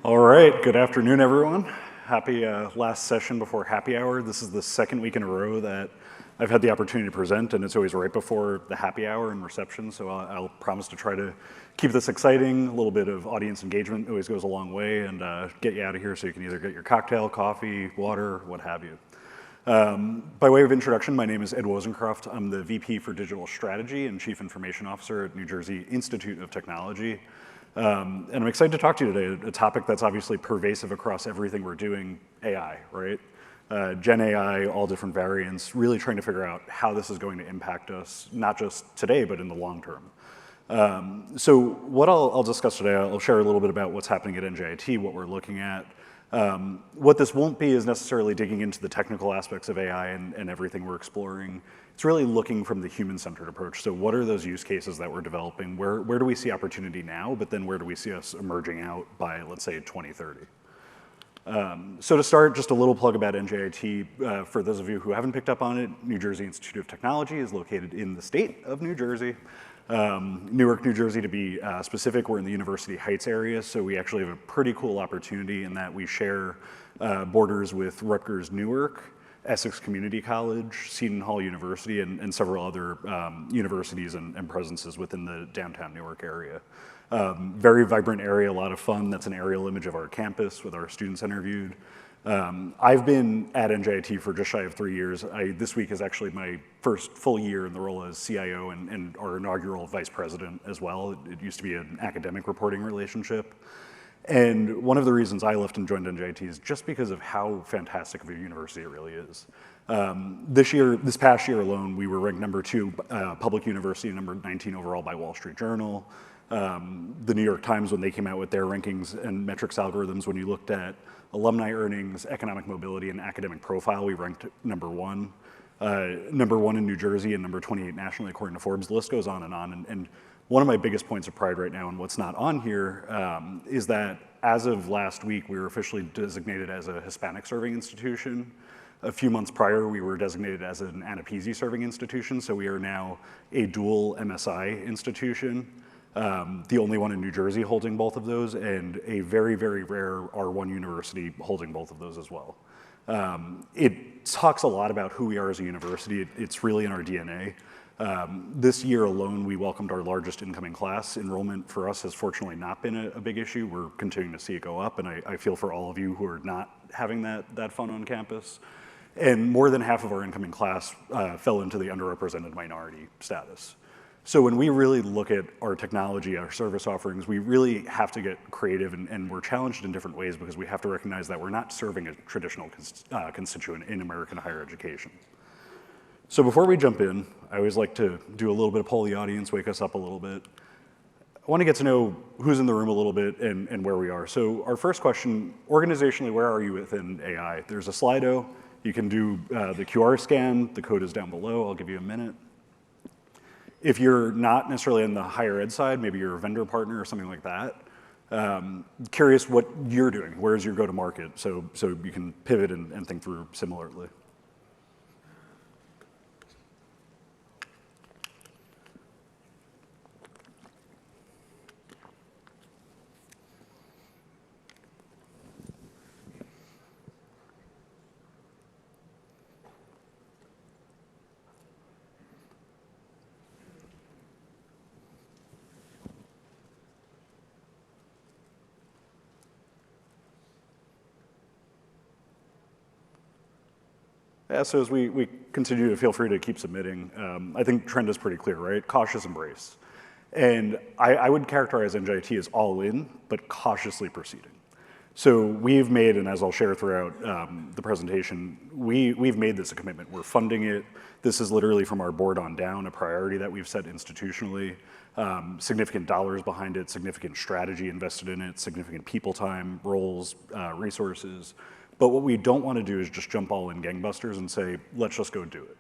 All right, good afternoon, everyone. Happy last session before happy hour. This is the second week in a row that I've had the opportunity to present, and it's always right before the happy hour and reception, so I'll promise to try to keep this exciting. A little bit of audience engagement always goes a long way, and get you out of here so you can either get your cocktail, coffee, water, what have you. By way of introduction, my name is Ed Wozencroft. I'm the VP for Digital Strategy and Chief Information Officer at New Jersey Institute of Technology. And I'm excited to talk to you today, a topic that's obviously pervasive across everything we're doing, AI, right? GenAI, all different variants, really trying to figure out how this is going to impact us, not just today, but in the long term. So what I'll discuss today, I'll share a little bit about what's happening at NJIT, what we're looking at. What this won't be is necessarily digging into the technical aspects of AI and everything we're exploring. It's really looking from the human-centered approach. So what are those use cases that we're developing? Where do we see opportunity now, but then where do we see us emerging out by, let's say, 2030? So to start, just a little plug about NJIT. For those of you who haven't picked up on it, New Jersey Institute of Technology is located in the state of New Jersey. Newark, New Jersey, to be specific, we're in the University Heights area, so we actually have a pretty cool opportunity in that we share borders with Rutgers Newark, Essex Community College, Seton Hall University, and several other universities and presences within the downtown Newark area. Very vibrant area, a lot of fun. That's an aerial image of our campus with our students interviewed. I've been at NJIT for just shy of 3 years. This week is actually my first full year in the role as CIO and our inaugural vice president as well. It used to be an academic reporting relationship. And one of the reasons I left and joined NJIT is just because of how fantastic of a university it really is. This past year alone, we were ranked number 2 public university, number 19 overall by Wall Street Journal. The New York Times, when they came out with their rankings and metrics algorithms, when you looked at alumni earnings, economic mobility, and academic profile, we ranked number 1. Number 1 in New Jersey and number 28 nationally, according to Forbes. The list goes on. And one of my biggest points of pride right now, and what's not on here, is that as of last week, we were officially designated as a Hispanic serving institution. A few months prior, we were designated as an Anapeasy serving institution, so we are now a dual MSI institution. The only one in New Jersey holding both of those, and a very, very rare R1 university holding both of those as well. It talks a lot about who we are as a university. It's really in our DNA. This year alone, we welcomed our largest incoming class. Enrollment for us has fortunately not been a big issue. We're continuing to see it go up, and I feel for all of you who are not having that fun on campus. And more than half of our incoming class fell into the underrepresented minority status. So when we really look at our technology, our service offerings, we really have to get creative, and we're challenged in different ways because we have to recognize that we're not serving a traditional constituent in American higher education. So before we jump in, I always like to do a little bit of poll the audience, wake us up a little bit. I want to get to know who's in the room a little bit and where we are. So our first question, organizationally, where are you within AI? There's a Slido. You can do the QR scan. The code is down below. I'll give you a minute. If you're not necessarily on the higher ed side, maybe you're a vendor partner or something like that, curious what you're doing. Where's your go-to-market? So you can pivot and think through similarly. Yeah, so as we continue to feel free to keep submitting, I think trend is pretty clear, right? Cautious embrace. And I would characterize NJIT as all in, but cautiously proceeding. So we've made, and as I'll share throughout the presentation, we've made this a commitment. We're funding it. This is literally from our board on down, a priority that we've set institutionally. Significant dollars behind it, significant strategy invested in it, significant people time, roles, resources. But what we don't want to do is just jump all in gangbusters and say, let's just go do it.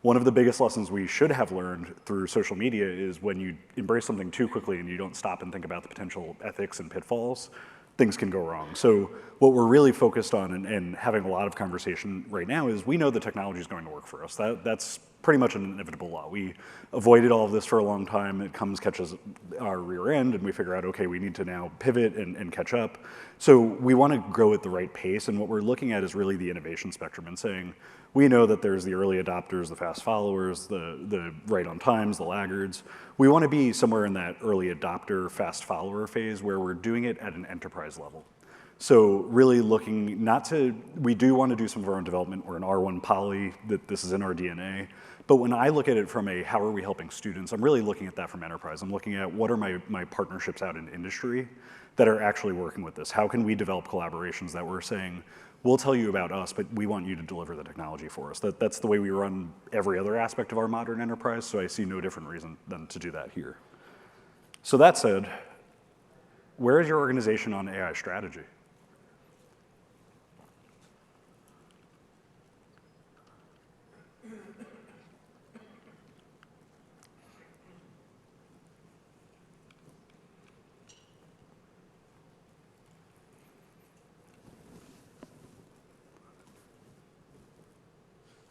One of the biggest lessons we should have learned through social media is when you embrace something too quickly and you don't stop and think about the potential ethics and pitfalls, things can go wrong. So what we're really focused on and having a lot of conversation right now is we know the technology is going to work for us. That's pretty much an inevitable law. We avoided all of this for a long time. It comes, catches our rear end, and we figure out, okay, we need to now pivot and catch up. So we want to grow at the right pace, and what we're looking at is really the innovation spectrum and saying, we know that there's the early adopters, the fast followers, the right on times, the laggards. We want to be somewhere in that early adopter, fast follower phase where we're doing it at an enterprise level. So really looking we do want to do some of our own development. We're an R1 poly, that this is in our DNA. But when I look at it from a how are we helping students, I'm really looking at that from enterprise. I'm looking at what are my partnerships out in industry that are actually working with this. How can we develop collaborations that we're saying, we'll tell you about us, but we want you to deliver the technology for us. That's the way we run every other aspect of our modern enterprise, so I see no different reason than to do that here. So that said, where is your organization on AI strategy?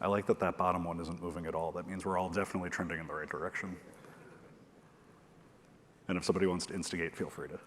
I like that bottom one isn't moving at all. That means we're all definitely trending in the right direction. And if somebody wants to instigate, feel free to.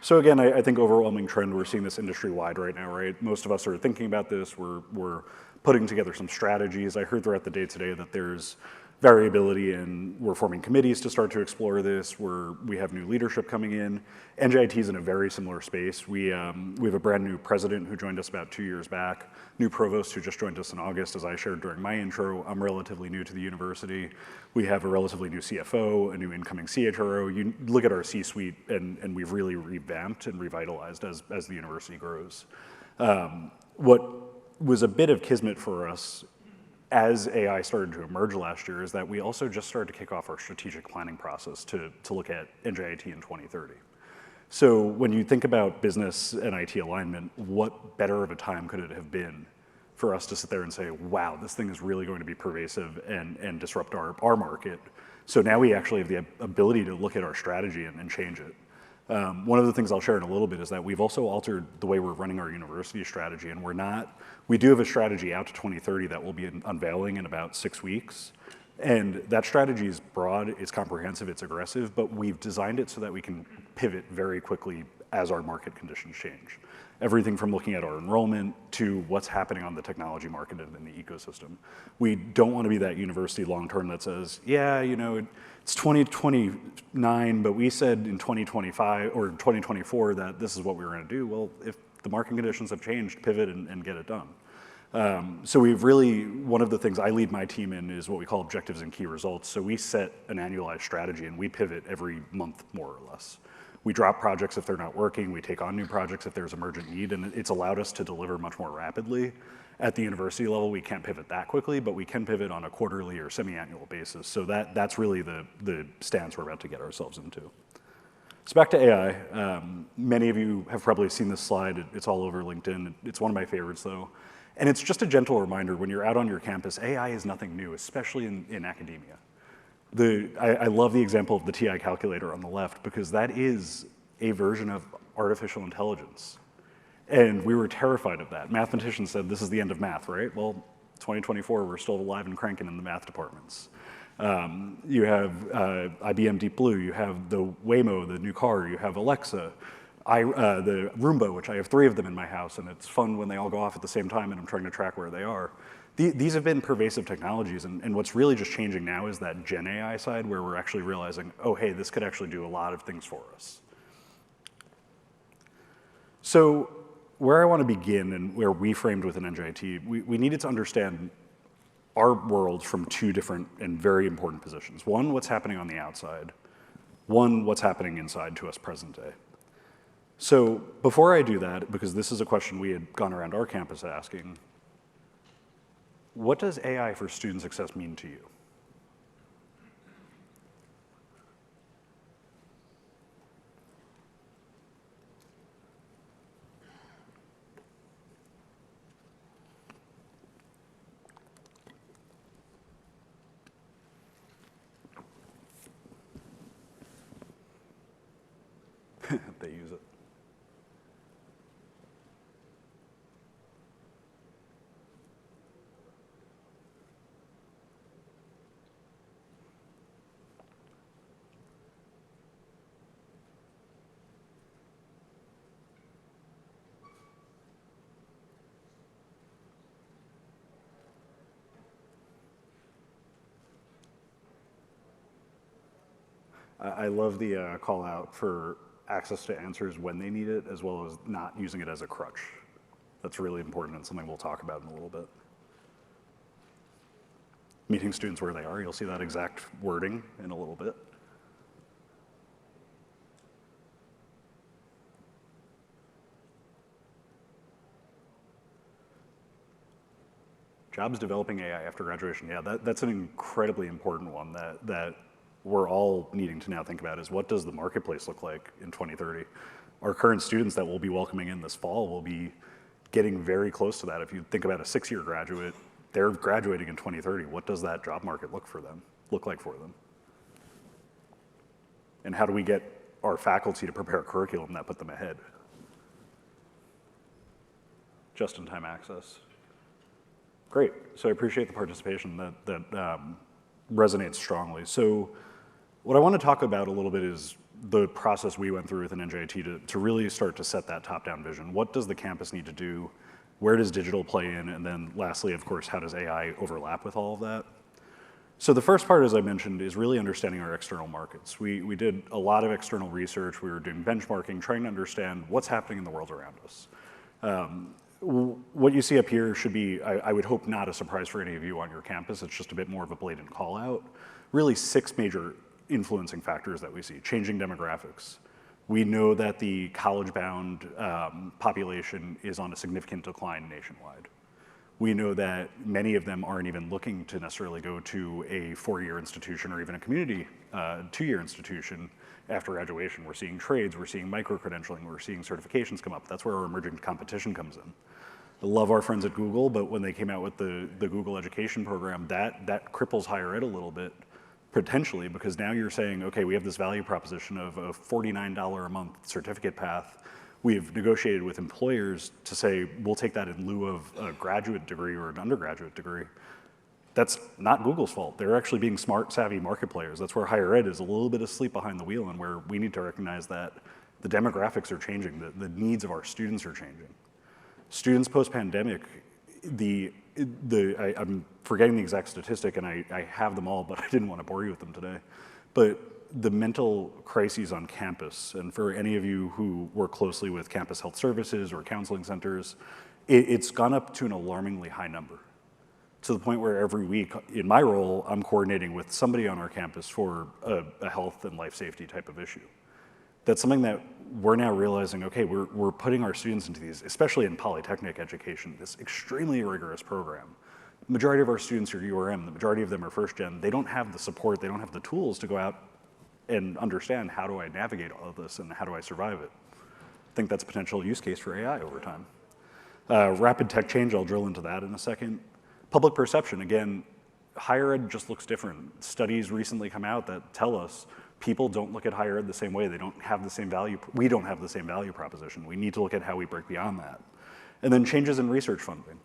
So again, I think overwhelming trend, we're seeing this industry-wide right now, right? Most of us are thinking about this. We're putting together some strategies. I heard throughout the day today that there's variability, and we're forming committees to start to explore this. We have new leadership coming in. NJIT is in a very similar space. We have a brand new president who joined us about 2 years back, new provost who just joined us in August, as I shared during my intro. I'm relatively new to the university. We have a relatively new CFO, a new incoming CHRO. You look at our C-suite, and we've really revamped and revitalized as the university grows. What was a bit of kismet for us as AI started to emerge last year is that we also just started to kick off our strategic planning process to look at NJIT in 2030. So when you think about business and IT alignment, what better of a time could it have been for us to sit there and say, wow, this thing is really going to be pervasive and disrupt our market. So now we actually have the ability to look at our strategy and change it. One of the things I'll share in a little bit is that we've also altered the way we're running our university strategy, and we do have a strategy out to 2030 that we'll be unveiling in about 6 weeks. And that strategy is broad, it's comprehensive, it's aggressive, but we've designed it so that we can pivot very quickly as our market conditions change. Everything from looking at our enrollment to what's happening on the technology market and in the ecosystem. We don't want to be that university long-term that says, yeah, it's 2029, but we said in 2025 or 2024 that this is what we were going to do. Well, if the market conditions have changed, pivot and get it done. So one of the things I lead my team in is what we call objectives and key results. So we set an annualized strategy and we pivot every month, more or less. We drop projects if they're not working. We take on new projects if there's emergent need, and it's allowed us to deliver much more rapidly. At the university level, we can't pivot that quickly, but we can pivot on a quarterly or semi-annual basis. So that's really the stance we're about to get ourselves into. So back to AI. Many of you have probably seen this slide. It's all over LinkedIn. It's one of my favorites, though. And it's just a gentle reminder, when you're out on your campus, AI is nothing new, especially in academia. I love the example of the TI calculator on the left, because that is a version of artificial intelligence. And we were terrified of that. Mathematicians said, this is the end of math, right? Well, 2024, we're still alive and cranking in the math departments. You have IBM Deep Blue, you have the Waymo, the new car, you have Alexa, the Roomba, which I have 3 of them in my house, and it's fun when they all go off at the same time and I'm trying to track where they are. These have been pervasive technologies, and what's really just changing now is that GenAI side where we're actually realizing, oh, hey, this could actually do a lot of things for us. So where I want to begin and where we framed within NJIT, we needed to understand our world from 2 different and very important positions. One, what's happening on the outside. One, what's happening inside to us present day. So before I do that, because this is a question we had gone around our campus asking, what does AI for student success mean to you? They use it. I love the call out for access to answers when they need it, as well as not using it as a crutch. That's really important and something we'll talk about in a little bit. Meeting students where they are, you'll see that exact wording in a little bit. Jobs developing AI after graduation, yeah, that's an incredibly important one that we're all needing to now think about is what does the marketplace look like in 2030? Our current students that we'll be welcoming in this fall will be getting very close to that. If you think about a 6-year graduate, they're graduating in 2030. What does that job market look like for them? And how do we get our faculty to prepare a curriculum that put them ahead? Just-in-time access. Great, so I appreciate the participation that resonates strongly. So what I want to talk about a little bit is the process we went through within NJIT to really start to set that top-down vision. What does the campus need to do? Where does digital play in? And then lastly, of course, how does AI overlap with all of that? So the first part, as I mentioned, is really understanding our external markets. We did a lot of external research. We were doing benchmarking, trying to understand what's happening in the world around us. What you see up here should be, I would hope, not a surprise for any of you on your campus. It's just a bit more of a blatant call out. Really 6 major influencing factors that we see. Changing demographics. We know that the college-bound population is on a significant decline nationwide. We know that many of them aren't even looking to necessarily go to a 4-year institution or even a community 2-year institution after graduation. We're seeing trades, we're seeing micro-credentialing, we're seeing certifications come up. That's where our emerging competition comes in. I love our friends at Google, but when they came out with the Google education program, that cripples higher ed a little bit, potentially, because now you're saying, okay, we have this value proposition of a $49 a month certificate path. We've negotiated with employers to say, we'll take that in lieu of a graduate degree or an undergraduate degree. That's not Google's fault. They're actually being smart, savvy market players. That's where higher ed is a little bit asleep behind the wheel and where we need to recognize that the demographics are changing, the needs of our students are changing. Students post-pandemic, I'm forgetting the exact statistic and I have them all, but I didn't want to bore you with them today. But the mental crises on campus, and for any of you who work closely with campus health services or counseling centers, it's gone up to an alarmingly high number. To the point where every week, in my role, I'm coordinating with somebody on our campus for a health and life safety type of issue. That's something that we're now realizing, okay, we're putting our students into these, especially in polytechnic education, this extremely rigorous program. The majority of our students are URM, the majority of them are first gen. They don't have the support, they don't have the tools to go out and understand how do I navigate all of this and how do I survive it. I think that's a potential use case for AI over time. Rapid tech change, I'll drill into that in a second. Public perception, again, higher ed just looks different. Studies recently come out that tell us people don't look at higher ed the same way. They don't have the same value. We don't have the same value proposition. We need to look at how we break beyond that. And then changes in research funding.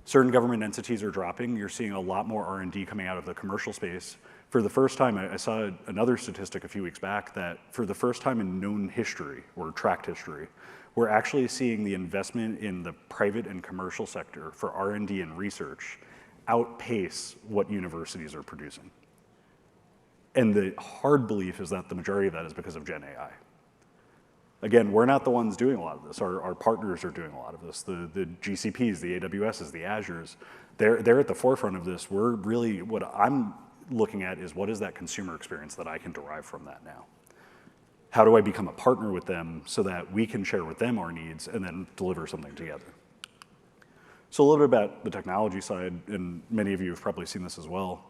Certain government entities are dropping. You're seeing a lot more R&D coming out of the commercial space. For the first time, I saw another statistic a few weeks back that for the first time in known history, or tracked history, we're actually seeing the investment in the private and commercial sector for R&D and research outpace what universities are producing. And the hard belief is that the majority of that is because of GenAI. Again, we're not the ones doing a lot of this. Our partners are doing a lot of this. The GCPs, the AWSs, the Azures, they're at the forefront of this. We're really, what I'm looking at is what is that consumer experience that I can derive from that now? How do I become a partner with them so that we can share with them our needs and then deliver something together? So a little bit about the technology side, and many of you have probably seen this as well.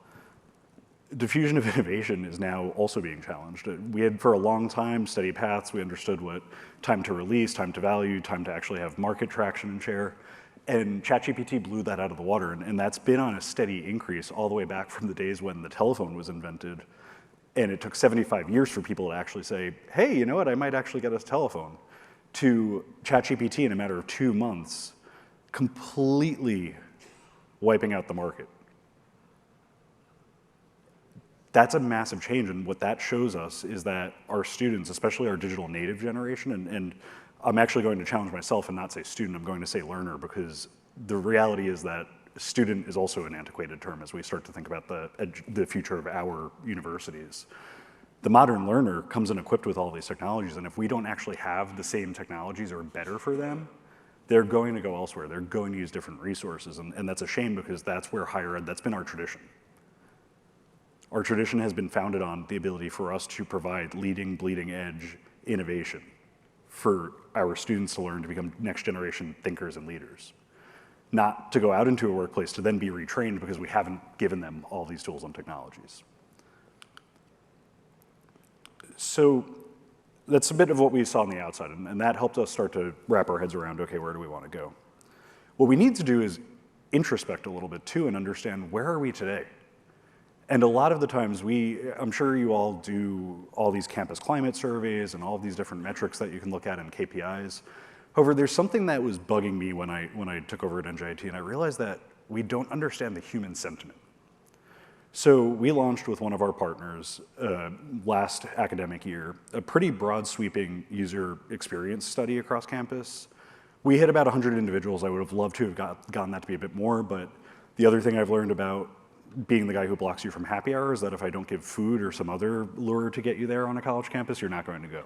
Diffusion of innovation is now also being challenged. We had for a long time steady paths. We understood what time to release, time to value, time to actually have market traction and share. And ChatGPT blew that out of the water. And that's been on a steady increase all the way back from the days when the telephone was invented. And it took 75 years for people to actually say, hey, you know what, I might actually get a telephone. To ChatGPT in a matter of 2 months, completely wiping out the market. That's a massive change, and what that shows us is that our students, especially our digital native generation, and I'm actually going to challenge myself and not say student, I'm going to say learner, because the reality is that student is also an antiquated term as we start to think about the future of our universities. The modern learner comes in equipped with all these technologies, and if we don't actually have the same technologies or better for them, they're going to go elsewhere. They're going to use different resources, and that's a shame because that's where higher ed, that's been our tradition. Our tradition has been founded on the ability for us to provide leading, bleeding edge innovation for our students to learn to become next generation thinkers and leaders, not to go out into a workplace to then be retrained because we haven't given them all these tools and technologies. So that's a bit of what we saw on the outside, and that helped us start to wrap our heads around, okay, where do we want to go? What we need to do is introspect a little bit too and understand, where are we today? And a lot of the times I'm sure you all do all these campus climate surveys and all of these different metrics that you can look at in KPIs. However, there's something that was bugging me when I took over at NJIT, and I realized that we don't understand the human sentiment. So we launched with one of our partners last academic year, a pretty broad sweeping user experience study across campus. We hit about 100 individuals. I would have loved to have gotten that to be a bit more, but the other thing I've learned about being the guy who blocks you from happy hour is that if I don't give food or some other lure to get you there on a college campus, you're not going to go.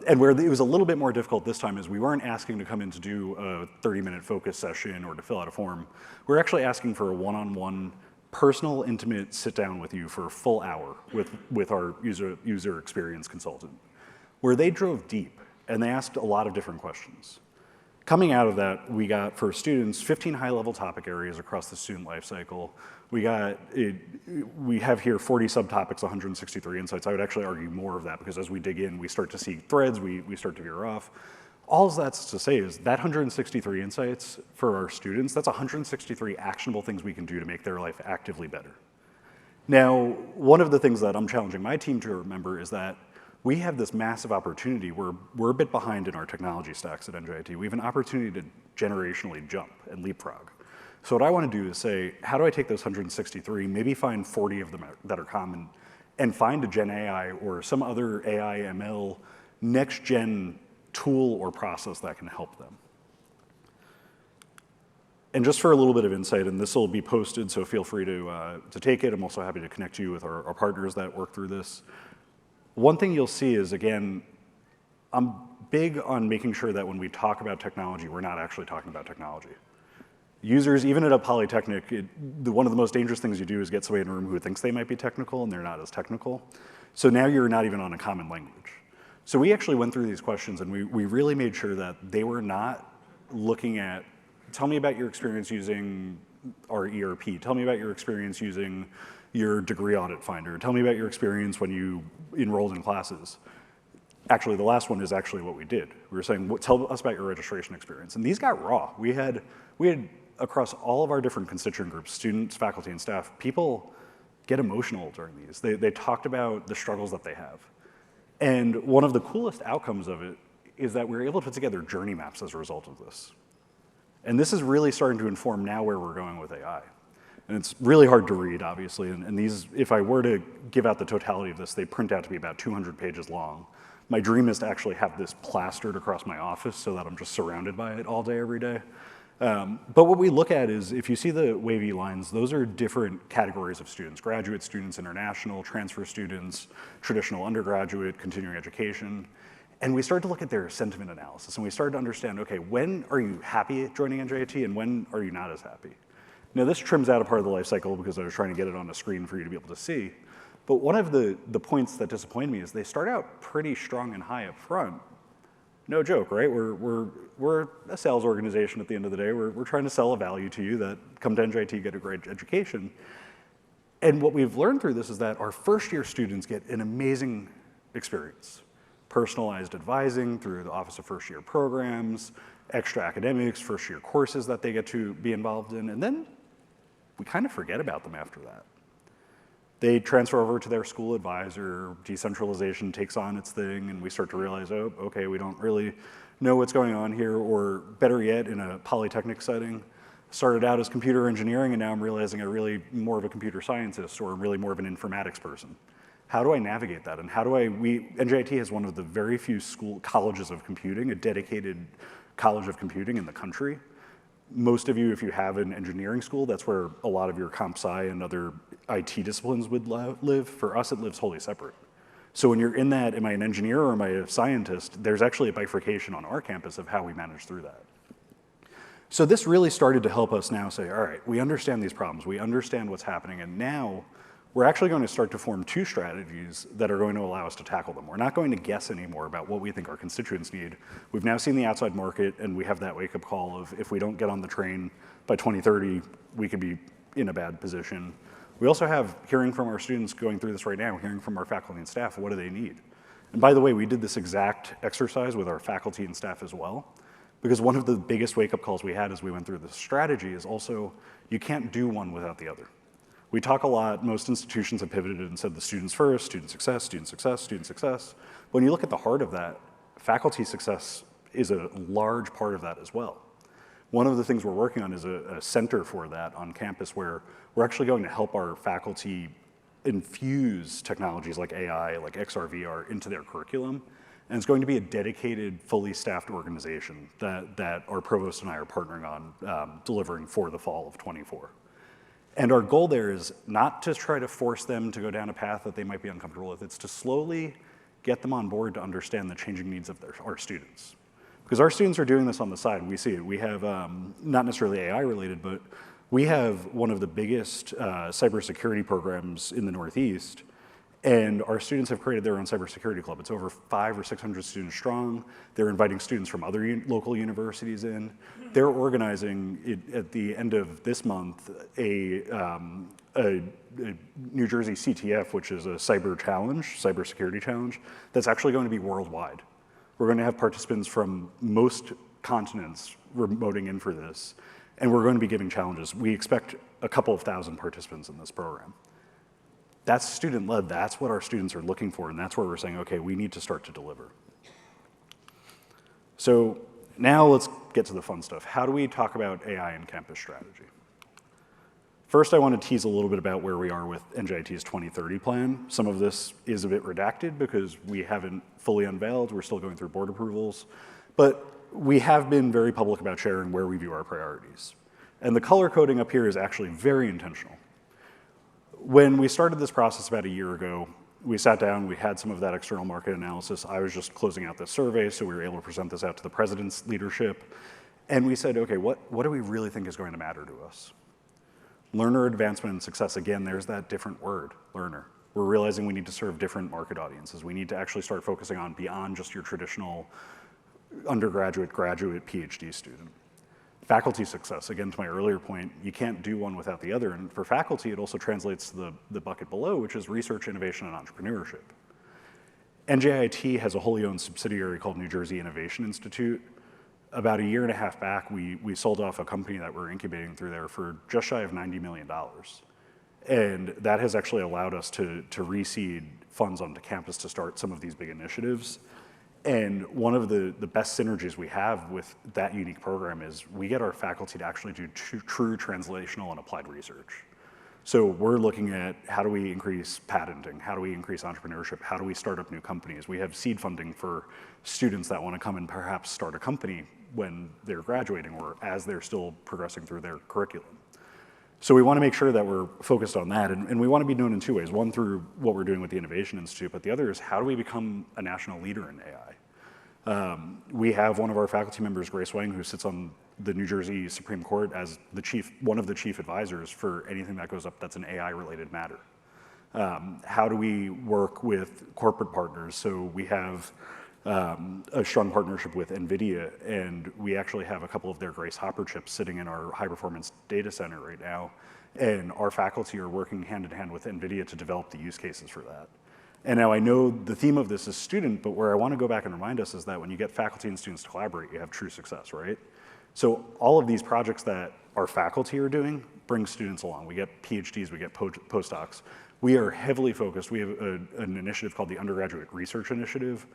And where it was a little bit more difficult this time is we weren't asking to come in to do a 30-minute focus session or to fill out a form. We're actually asking for a one-on-one, personal, intimate sit-down with you for a full hour with our user experience consultant, where they drove deep and they asked a lot of different questions. Coming out of that, we got, for students, 15 high-level topic areas across the student life cycle. We have here 40 subtopics, 163 insights. I would actually argue more of that because as we dig in, we start to see threads, we start to veer off. All that's to say is that 163 insights for our students, that's 163 actionable things we can do to make their life actively better. Now, one of the things that I'm challenging my team to remember is that we have this massive opportunity. We're a bit behind in our technology stacks at NJIT. We have an opportunity to generationally jump and leapfrog. So what I want to do is say, how do I take those 163, maybe find 40 of them that are common, and find a GenAI or some other AI, ML, next-gen tool or process that can help them. And just for a little bit of insight, and this will be posted, so feel free to take it. I'm also happy to connect you with our partners that work through this. One thing you'll see is, again, I'm big on making sure that when we talk about technology, we're not actually talking about technology. Users, even at a polytechnic, one of the most dangerous things you do is get somebody in a room who thinks they might be technical and they're not as technical. So now you're not even on a common language. So we actually went through these questions and we really made sure that they were not looking at, tell me about your experience using our ERP, tell me about your experience using your degree audit finder, tell me about your experience when you enrolled in classes. Actually, the last one is actually what we did. We were saying, tell us about your registration experience. And these got raw. We had across all of our different constituent groups, students, faculty, and staff, people get emotional during these. They talked about the struggles that they have. And one of the coolest outcomes of it is that we're able to put together journey maps as a result of this. And this is really starting to inform now where we're going with AI. And it's really hard to read, obviously. And these, if I were to give out the totality of this, they print out to be about 200 pages long. My dream is to actually have this plastered across my office so that I'm just surrounded by it all day, every day. But what we look at is, if you see the wavy lines, those are different categories of students: graduate students, international, transfer students, traditional undergraduate, continuing education. And we started to look at their sentiment analysis, and we started to understand, okay, when are you happy joining NJIT, and when are you not as happy? Now, this trims out a part of the life cycle because I was trying to get it on a screen for you to be able to see. But one of the points that disappointed me is they start out pretty strong and high up front. No joke, right? We're a sales organization at the end of the day. We're trying to sell a value to you that come to NJIT, get a great education. And what we've learned through this is that our first-year students get an amazing experience. Personalized advising through the Office of First-Year Programs, extra academics, first-year courses that they get to be involved in, and then we kind of forget about them after that. They transfer over to their school advisor, decentralization takes on its thing, and we start to realize, oh, okay, we don't really know what's going on here, or better yet, in a polytechnic setting, started out as computer engineering, and now I'm realizing I'm really more of a computer scientist, or really more of an informatics person. How do I navigate that? And how do NJIT has one of the very few colleges of computing, a dedicated college of computing in the country. Most of you, if you have an engineering school, that's where a lot of your comp sci and other IT disciplines would live. For us, it lives wholly separate. So when you're in that, am I an engineer or am I a scientist, there's actually a bifurcation on our campus of how we manage through that. So this really started to help us now say, all right, we understand these problems, we understand what's happening, and now we're actually going to start to form two strategies that are going to allow us to tackle them. We're not going to guess anymore about what we think our constituents need. We've now seen the outside market, and we have that wake-up call of if we don't get on the train by 2030, we could be in a bad position. We also have hearing from our students going through this right now, hearing from our faculty and staff, what do they need? And by the way, we did this exact exercise with our faculty and staff as well, because one of the biggest wake-up calls we had as we went through this strategy is also, you can't do one without the other. We talk a lot, most institutions have pivoted and said the students first, student success, student success, student success. When you look at the heart of that, faculty success is a large part of that as well. One of the things we're working on is a center for that on campus where we're actually going to help our faculty infuse technologies like AI, like XR, VR into their curriculum. And it's going to be a dedicated, fully staffed organization that our provost and I are partnering on delivering for the fall of '24. And our goal there is not to try to force them to go down a path that they might be uncomfortable with. It's to slowly get them on board to understand the changing needs of our students. Because our students are doing this on the side. We see it. We have, not necessarily AI related, but we have one of the biggest cybersecurity programs in the Northeast. And our students have created their own cybersecurity club. It's over 500 or 600 students strong. They're inviting students from other local universities in. They're organizing, at the end of this month, a New Jersey CTF, which is a cybersecurity challenge, that's actually going to be worldwide. We're going to have participants from most continents remoting in for this, and we're going to be giving challenges. We expect a couple of thousand participants in this program. That's student-led, that's what our students are looking for, and that's where we're saying, okay, we need to start to deliver. So now let's get to the fun stuff. How do we talk about AI and campus strategy? First, I want to tease a little bit about where we are with NJIT's 2030 plan. Some of this is a bit redacted because we haven't fully unveiled, we're still going through board approvals, but we have been very public about sharing where we view our priorities. And the color coding up here is actually very intentional. When we started this process about a year ago, we sat down, we had some of that external market analysis. I was just closing out this survey, so we were able to present this out to the president's leadership. And we said, okay, what do we really think is going to matter to us? Learner advancement and success, again, there's that different word, learner. We're realizing we need to serve different market audiences. We need to actually start focusing on beyond just your traditional undergraduate, graduate, PhD student. Faculty success, again, to my earlier point, you can't do one without the other. And for faculty, it also translates to the bucket below, which is research, innovation, and entrepreneurship. NJIT has a wholly owned subsidiary called New Jersey Innovation Institute. About a year and a half back, we sold off a company that we're incubating through there for just shy of $90 million. And that has actually allowed us to reseed funds onto campus to start some of these big initiatives. And one of the best synergies we have with that unique program is we get our faculty to actually do true translational and applied research. So we're looking at how do we increase patenting, how do we increase entrepreneurship, how do we start up new companies. We have seed funding for students that want to come and perhaps start a company when they're graduating or as they're still progressing through their curriculum. So we want to make sure that we're focused on that, and we want to be known in two ways. One, through what we're doing with the Innovation Institute, but the other is how do we become a national leader in AI? We have one of our faculty members, Grace Wang, who sits on the New Jersey Supreme Court as one of the chief advisors for anything that goes up that's an AI-related matter. How do we work with corporate partners? So we have a strong partnership with NVIDIA, and we actually have a couple of their Grace Hopper chips sitting in our high-performance data center right now, and our faculty are working hand-in-hand with NVIDIA to develop the use cases for that. And now I know the theme of this is student, but where I want to go back and remind us is that when you get faculty and students to collaborate, you have true success, right? So all of these projects that our faculty are doing bring students along. We get PhDs, we get postdocs. We are heavily focused. We have an initiative called the Undergraduate Research Initiative,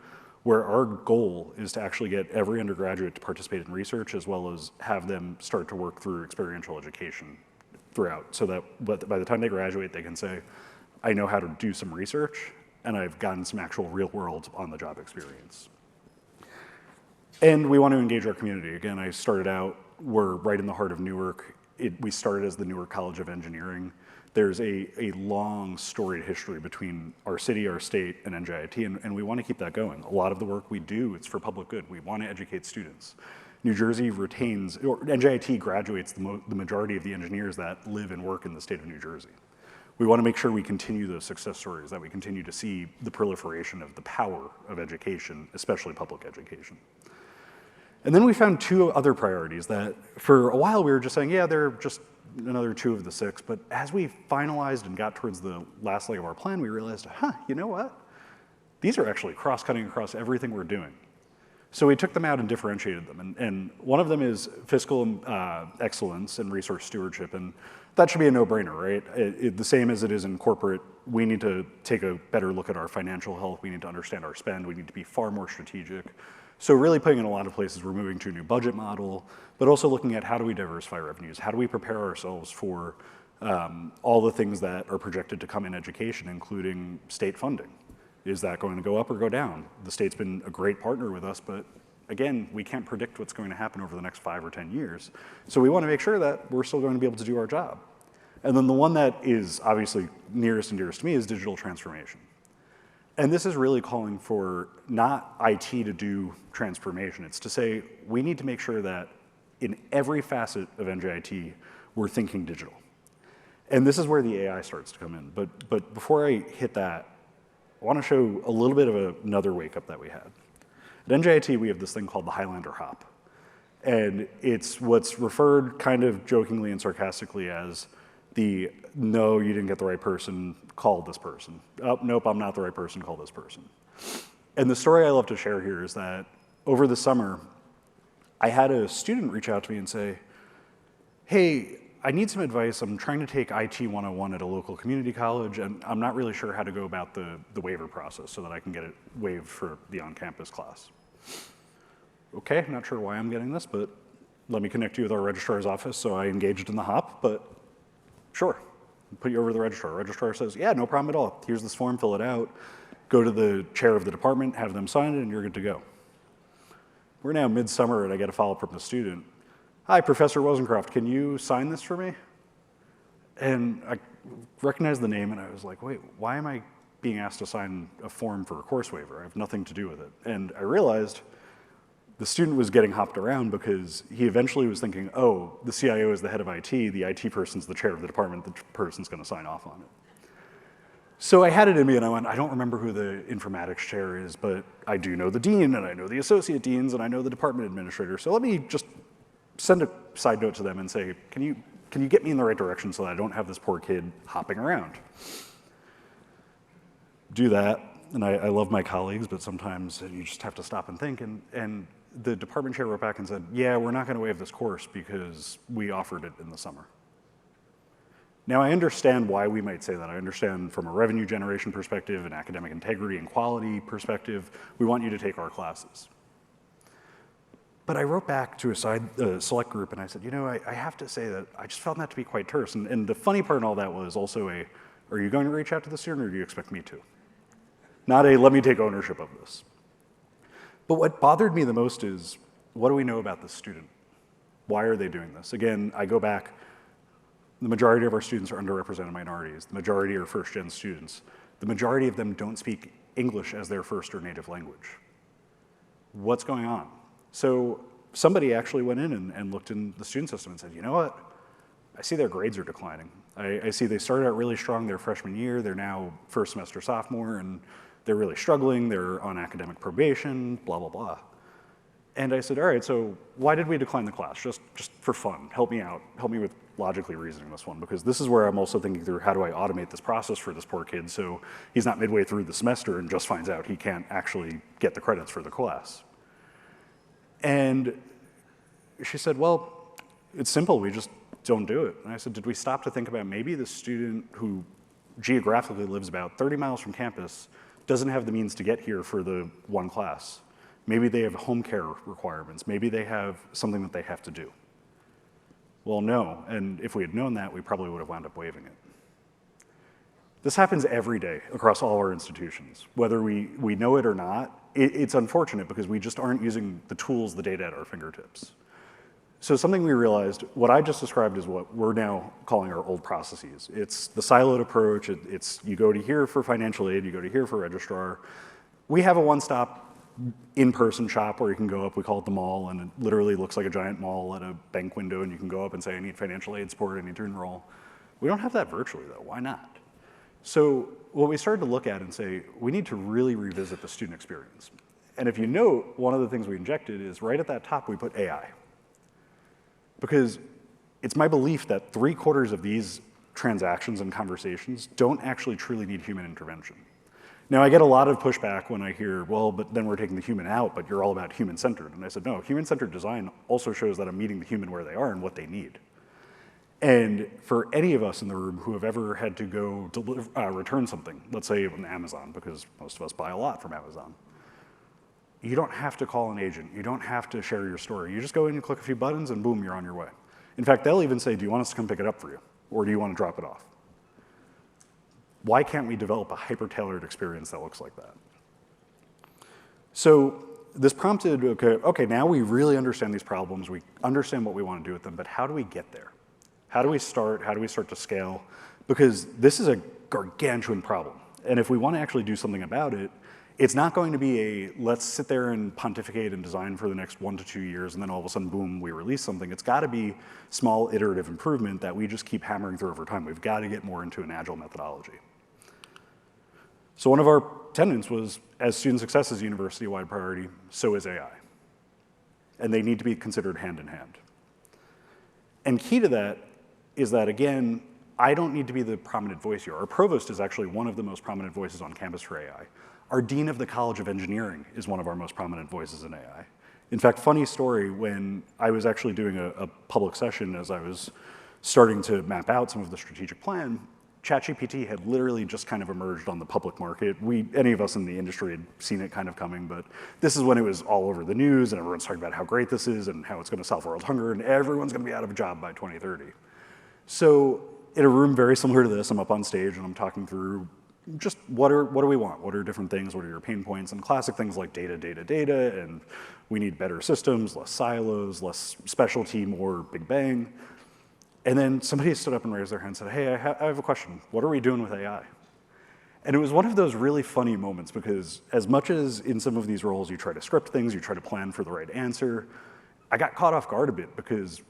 where our goal is to actually get every undergraduate to participate in research as well as have them start to work through experiential education throughout, so that by the time they graduate, they can say, I know how to do some research, and I've gotten some actual real-world on-the-job experience. And we want to engage our community. Again, I started out, we're right in the heart of Newark. We started as the Newark College of Engineering. There's a long storied history between our city, our state, and NJIT, and we want to keep that going. A lot of the work we do, it's for public good. We want to educate students. New Jersey retains, or NJIT graduates the majority of the engineers that live and work in the state of New Jersey. We want to make sure we continue those success stories, that we continue to see the proliferation of the power of education, especially public education. And then we found two other priorities that for a while we were just saying, yeah, they're just another 2 of the 6, but as we finalized and got towards the last leg of our plan, we realized, you know what? These are actually cross-cutting across everything we're doing. So we took them out and differentiated them, and one of them is fiscal excellence and resource stewardship, and that should be a no-brainer, right? The same as it is in corporate, we need to take a better look at our financial health, we need to understand our spend, we need to be far more strategic. So really putting in a lot of places, we're moving to a new budget model, but also looking at how do we diversify revenues? How do we prepare ourselves for all the things that are projected to come in education, including state funding? Is that going to go up or go down? The state's been a great partner with us, but again, we can't predict what's going to happen over the next 5 or 10 years. So we want to make sure that we're still going to be able to do our job. And then the one that is obviously nearest and dearest to me is digital transformation. And this is really calling for not IT to do transformation. It's to say we need to make sure that in every facet of NJIT, we're thinking digital. And this is where the AI starts to come in. But before I hit that, I want to show a little bit of another wake up that we had. At NJIT, we have this thing called the Highlander Hop. And it's what's referred kind of jokingly and sarcastically as the no, you didn't get the right person, call this person. Oh, nope, I'm not the right person, call this person. And the story I love to share here is that over the summer, I had a student reach out to me and say, hey, I need some advice. I'm trying to take IT 101 at a local community college, and I'm not really sure how to go about the waiver process so that I can get it waived for the on-campus class. Okay, I'm not sure why I'm getting this, but let me connect you with our registrar's office. So I engaged in the hop, but sure, put you over to the registrar. Registrar says, yeah, no problem at all. Here's this form, fill it out. Go to the chair of the department, have them sign it, and you're good to go. We're now midsummer, and I get a follow-up from the student. Hi, Professor Wozencroft, can you sign this for me? And I recognized the name, and I was like, wait, why am I being asked to sign a form for a course waiver? I have nothing to do with it. And I realized the student was getting hopped around because he eventually was thinking, oh, the CIO is the head of IT, the IT person's the chair of the department, the person's gonna sign off on it. So I had it in me and I went, I don't remember who the informatics chair is, but I do know the dean and I know the associate deans and I know the department administrator. So let me just send a side note to them and say, can you get me in the right direction so that I don't have this poor kid hopping around? Do that, and I love my colleagues, but sometimes you just have to stop and think, and the department chair wrote back and said, yeah, we're not gonna waive this course because we offered it in the summer. Now I understand why we might say that. I understand from a revenue generation perspective, an academic integrity and quality perspective, we want you to take our classes. But I wrote back to a select group and I said, you know, I have to say that I just found that to be quite terse. And the funny part in all that was also are you going to reach out to the student or do you expect me to? Not let me take ownership of this. But what bothered me the most is, what do we know about this student? Why are they doing this? Again, I go back, the majority of our students are underrepresented minorities. The majority are first-gen students. The majority of them don't speak English as their first or native language. What's going on? So somebody actually went in and looked in the student system and said, you know what? I see their grades are declining. I see they started out really strong their freshman year. They're now first semester sophomore, and they're really struggling. They're on academic probation, blah, blah, blah. And I said, all right, so why did we decline the class? Just for fun, help me out. Help me with logically reasoning this one, because this is where I'm also thinking through how do I automate this process for this poor kid so he's not midway through the semester and just finds out he can't actually get the credits for the class. And she said, well, it's simple, we just don't do it. And I said, did we stop to think about maybe the student who geographically lives about 30 miles from campus doesn't have the means to get here for the one class? Maybe they have home care requirements. Maybe they have something that they have to do. Well, no, and if we had known that, we probably would have wound up waiving it. This happens every day across all our institutions. Whether we know it or not, it's unfortunate because we just aren't using the tools, the data at our fingertips. So something we realized, what I just described is what we're now calling our old processes. It's the siloed approach. It's you go to here for financial aid, you go to here for registrar. We have a one-stop in-person shop where you can go up, we call it the mall, and it literally looks like a giant mall at a bank window, and you can go up and say, I need financial aid support, I need to enroll. We don't have that virtually, though. Why not? So what we started to look at and say, we need to really revisit the student experience. And if you note, one of the things we injected is right at that top, we put AI. Because it's my belief that 3/4 of these transactions and conversations don't actually truly need human intervention. Now, I get a lot of pushback when I hear, well, but then we're taking the human out, but you're all about human-centered. And I said, no, human-centered design also shows that I'm meeting the human where they are and what they need. And for any of us in the room who have ever had to go return something, let's say on Amazon, because most of us buy a lot from Amazon, you don't have to call an agent. You don't have to share your story. You just go in and click a few buttons and boom, you're on your way. In fact, they'll even say, do you want us to come pick it up for you? Or do you want to drop it off? Why can't we develop a hyper-tailored experience that looks like that? So this prompted, okay, now we really understand these problems. We understand what we want to do with them, but how do we get there? How do we start? How do we start to scale? Because this is a gargantuan problem. And if we want to actually do something about it, it's not going to be a, let's sit there and pontificate and design for the next 1 to 2 years, and then all of a sudden, boom, we release something. It's got to be small iterative improvement that we just keep hammering through over time. We've got to get more into an agile methodology. So one of our tenets was, as student success is a university-wide priority, so is AI. And they need to be considered hand in hand. And key to that is that, again, I don't need to be the prominent voice here. Our provost is actually one of the most prominent voices on campus for AI. Our dean of the College of Engineering is one of our most prominent voices in AI. In fact, funny story, when I was actually doing a public session as I was starting to map out some of the strategic plan, ChatGPT had literally just kind of emerged on the public market. Any of us in the industry had seen it kind of coming, but this is when it was all over the news and everyone's talking about how great this is and how it's gonna solve world hunger and everyone's gonna be out of a job by 2030. So in a room very similar to this, I'm up on stage and I'm talking through just what do we want? What are different things? What are your pain points? And classic things like data, and we need better systems, less silos, less specialty, more big bang. And then somebody stood up and raised their hand and said, hey, I have a question. What are we doing with AI? And it was one of those really funny moments because as much as in some of these roles you try to script things, you try to plan for the right answer, I got caught off guard a bit because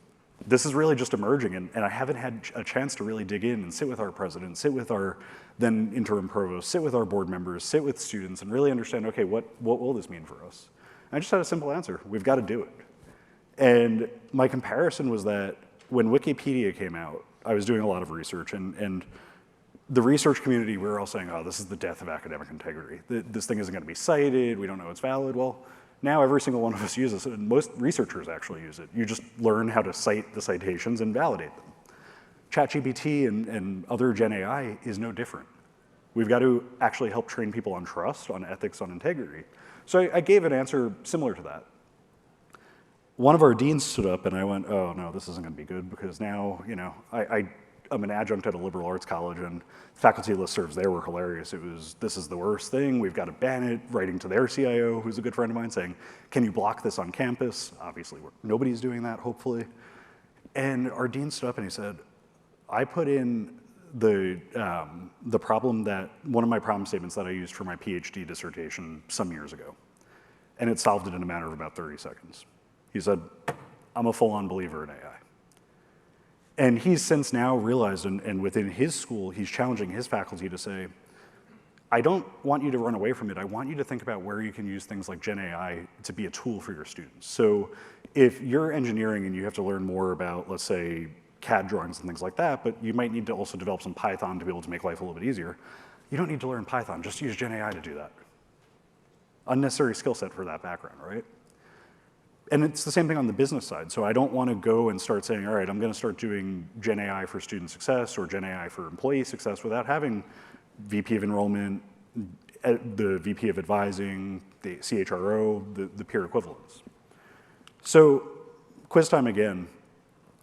this is really just emerging, and I haven't had a chance to really dig in and sit with our president, sit with our then interim provost, sit with our board members, sit with students, and really understand, okay, what will this mean for us? And I just had a simple answer. We've got to do it. And my comparison was that when Wikipedia came out, I was doing a lot of research, and the research community, we were all saying, oh, this is the death of academic integrity. This thing isn't going to be cited. We don't know it's valid. Well, now every single one of us uses it, and most researchers actually use it. You just learn how to cite the citations and validate them. ChatGPT and other GenAI is no different. We've got to actually help train people on trust, on ethics, on integrity. So I gave an answer similar to that. One of our deans stood up and I went, oh no, this isn't gonna be good because now, I'm an adjunct at a liberal arts college and faculty listservs there were hilarious. It was, this is the worst thing, we've got to ban it, writing to their CIO, who's a good friend of mine, saying, can you block this on campus? Obviously, nobody's doing that, hopefully. And our dean stood up and he said, I put in the problem that, one of my problem statements that I used for my PhD dissertation some years ago. And it solved it in a matter of about 30 seconds. He said, I'm a full-on believer in AI. And he's since now realized, and within his school, he's challenging his faculty to say, I don't want you to run away from it. I want you to think about where you can use things like GenAI to be a tool for your students. So if you're engineering and you have to learn more about, let's say, CAD drawings and things like that, but you might need to also develop some Python to be able to make life a little bit easier, you don't need to learn Python. Just use GenAI to do that. Unnecessary skill set for that background, right? And it's the same thing on the business side. So I don't want to go and start saying, all right, I'm going to start doing GenAI for student success or GenAI for employee success without having VP of enrollment, the VP of advising, the CHRO, the peer equivalents. So quiz time again.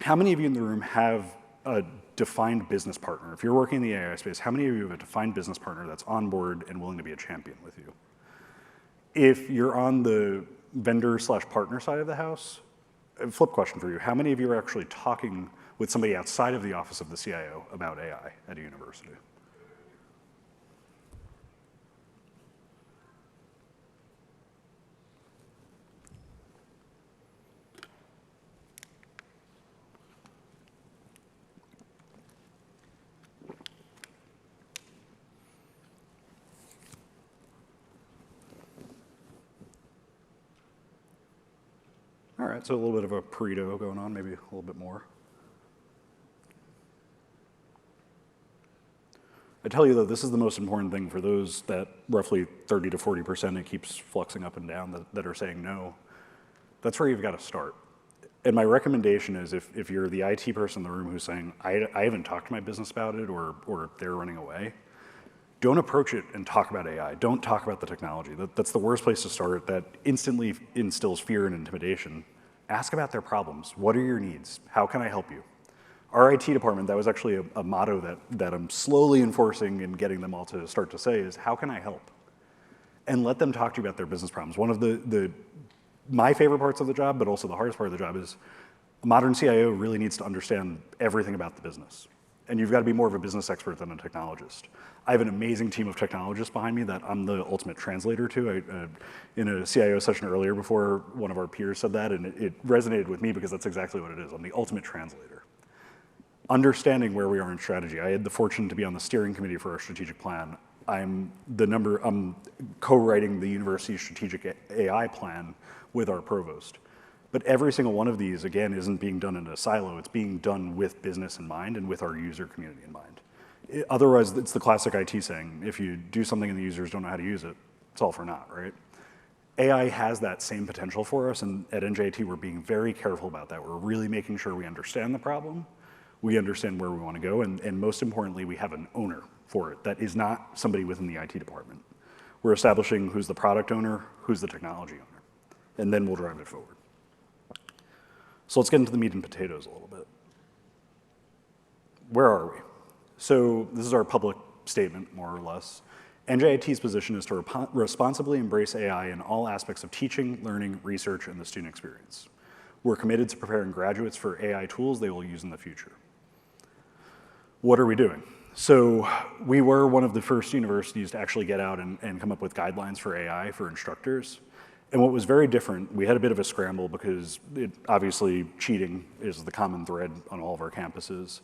How many of you in the room have a defined business partner? If you're working in the AI space, how many of you have a defined business partner that's on board and willing to be a champion with you? If you're on the vendor/partner side of the house, flip question for you. How many of you are actually talking with somebody outside of the office of the CIO about AI at a university? All right, so a little bit of a Pareto going on, maybe a little bit more. I tell you though, this is the most important thing for those that roughly 30 to 40% it keeps fluxing up and down that are saying no. That's where you've got to start. And my recommendation is if you're the IT person in the room who's saying, I haven't talked to my business about it or they're running away, don't approach it and talk about AI. Don't talk about the technology. That's the worst place to start. That instantly instills fear and intimidation. Ask about their problems. What are your needs? How can I help you? Our IT department, that was actually a motto that I'm slowly enforcing and getting them all to start to say is, how can I help? And let them talk to you about their business problems. One of my favorite parts of the job, but also the hardest part of the job is a modern CIO really needs to understand everything about the business. And you've got to be more of a business expert than a technologist. I have an amazing team of technologists behind me that I'm the ultimate translator to. In a CIO session earlier before, one of our peers said that, and it resonated with me because that's exactly what it is. I'm the ultimate translator. Understanding where we are in strategy. I had the fortune to be on the steering committee for our strategic plan. I'm co-writing the university's strategic AI plan with our provost. But every single one of these, again, isn't being done in a silo. It's being done with business in mind and with our user community in mind. Otherwise, it's the classic IT saying, if you do something and the users don't know how to use it, it's all for naught, right? AI has that same potential for us, and at NJIT, we're being very careful about that. We're really making sure we understand the problem, we understand where we want to go, and most importantly, we have an owner for it that is not somebody within the IT department. We're establishing who's the product owner, who's the technology owner, and then we'll drive it forward. So let's get into the meat and potatoes a little bit. Where are we? So this is our public statement, more or less. NJIT's position is to responsibly embrace AI in all aspects of teaching, learning, research, and the student experience. We're committed to preparing graduates for AI tools they will use in the future. What are we doing? So we were one of the first universities to actually get out and come up with guidelines for AI for instructors. And what was very different, we had a bit of a scramble because obviously cheating is the common thread on all of our campuses.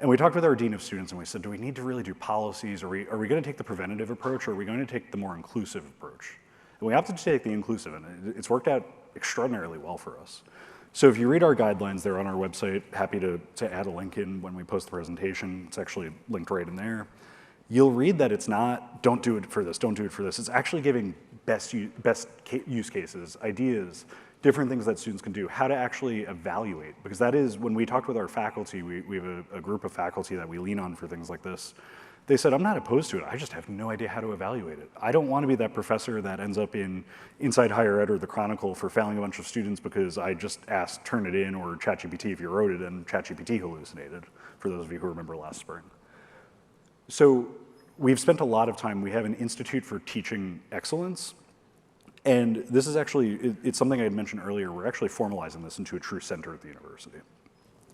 And we talked with our dean of students and we said, do we need to really do policies? Are we going to take the preventative approach or are we going to take the more inclusive approach? And we opted to take the inclusive, and it's worked out extraordinarily well for us. So if you read our guidelines, they're on our website. Happy to add a link in when we post the presentation. It's actually linked right in there. You'll read that it's not, don't do it for this, don't do it for this. It's actually giving best use cases, ideas, different things that students can do, how to actually evaluate. Because that is, when we talked with our faculty, we have a group of faculty that we lean on for things like this. They said, I'm not opposed to it, I just have no idea how to evaluate it. I don't want to be that professor that ends up in Inside Higher Ed or the Chronicle for failing a bunch of students because I just asked turn it in or ChatGPT if you wrote it and ChatGPT hallucinated, for those of you who remember last spring. So we've spent a lot of time, we have an Institute for Teaching Excellence, and this is actually, it's something I had mentioned earlier, we're actually formalizing this into a true center at the university.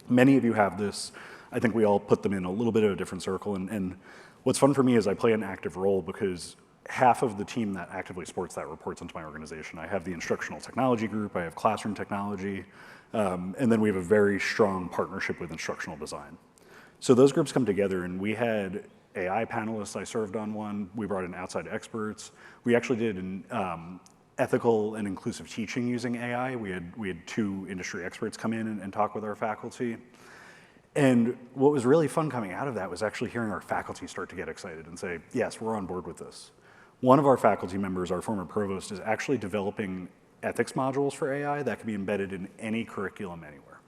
Many of you have this, I think we all put them in a little bit of a different circle, and what's fun for me is I play an active role because half of the team that actively supports that reports into my organization. I have the instructional technology group, I have classroom technology, and then we have a very strong partnership with instructional design. So those groups come together, and we had AI panelists. I served on one. We brought in outside experts. We actually did an ethical and inclusive teaching using AI. We had 2 industry experts come in and talk with our faculty. And what was really fun coming out of that was actually hearing our faculty start to get excited and say, yes, we're on board with this. One of our faculty members, our former provost, is actually developing ethics modules for AI that can be embedded in any curriculum anywhere.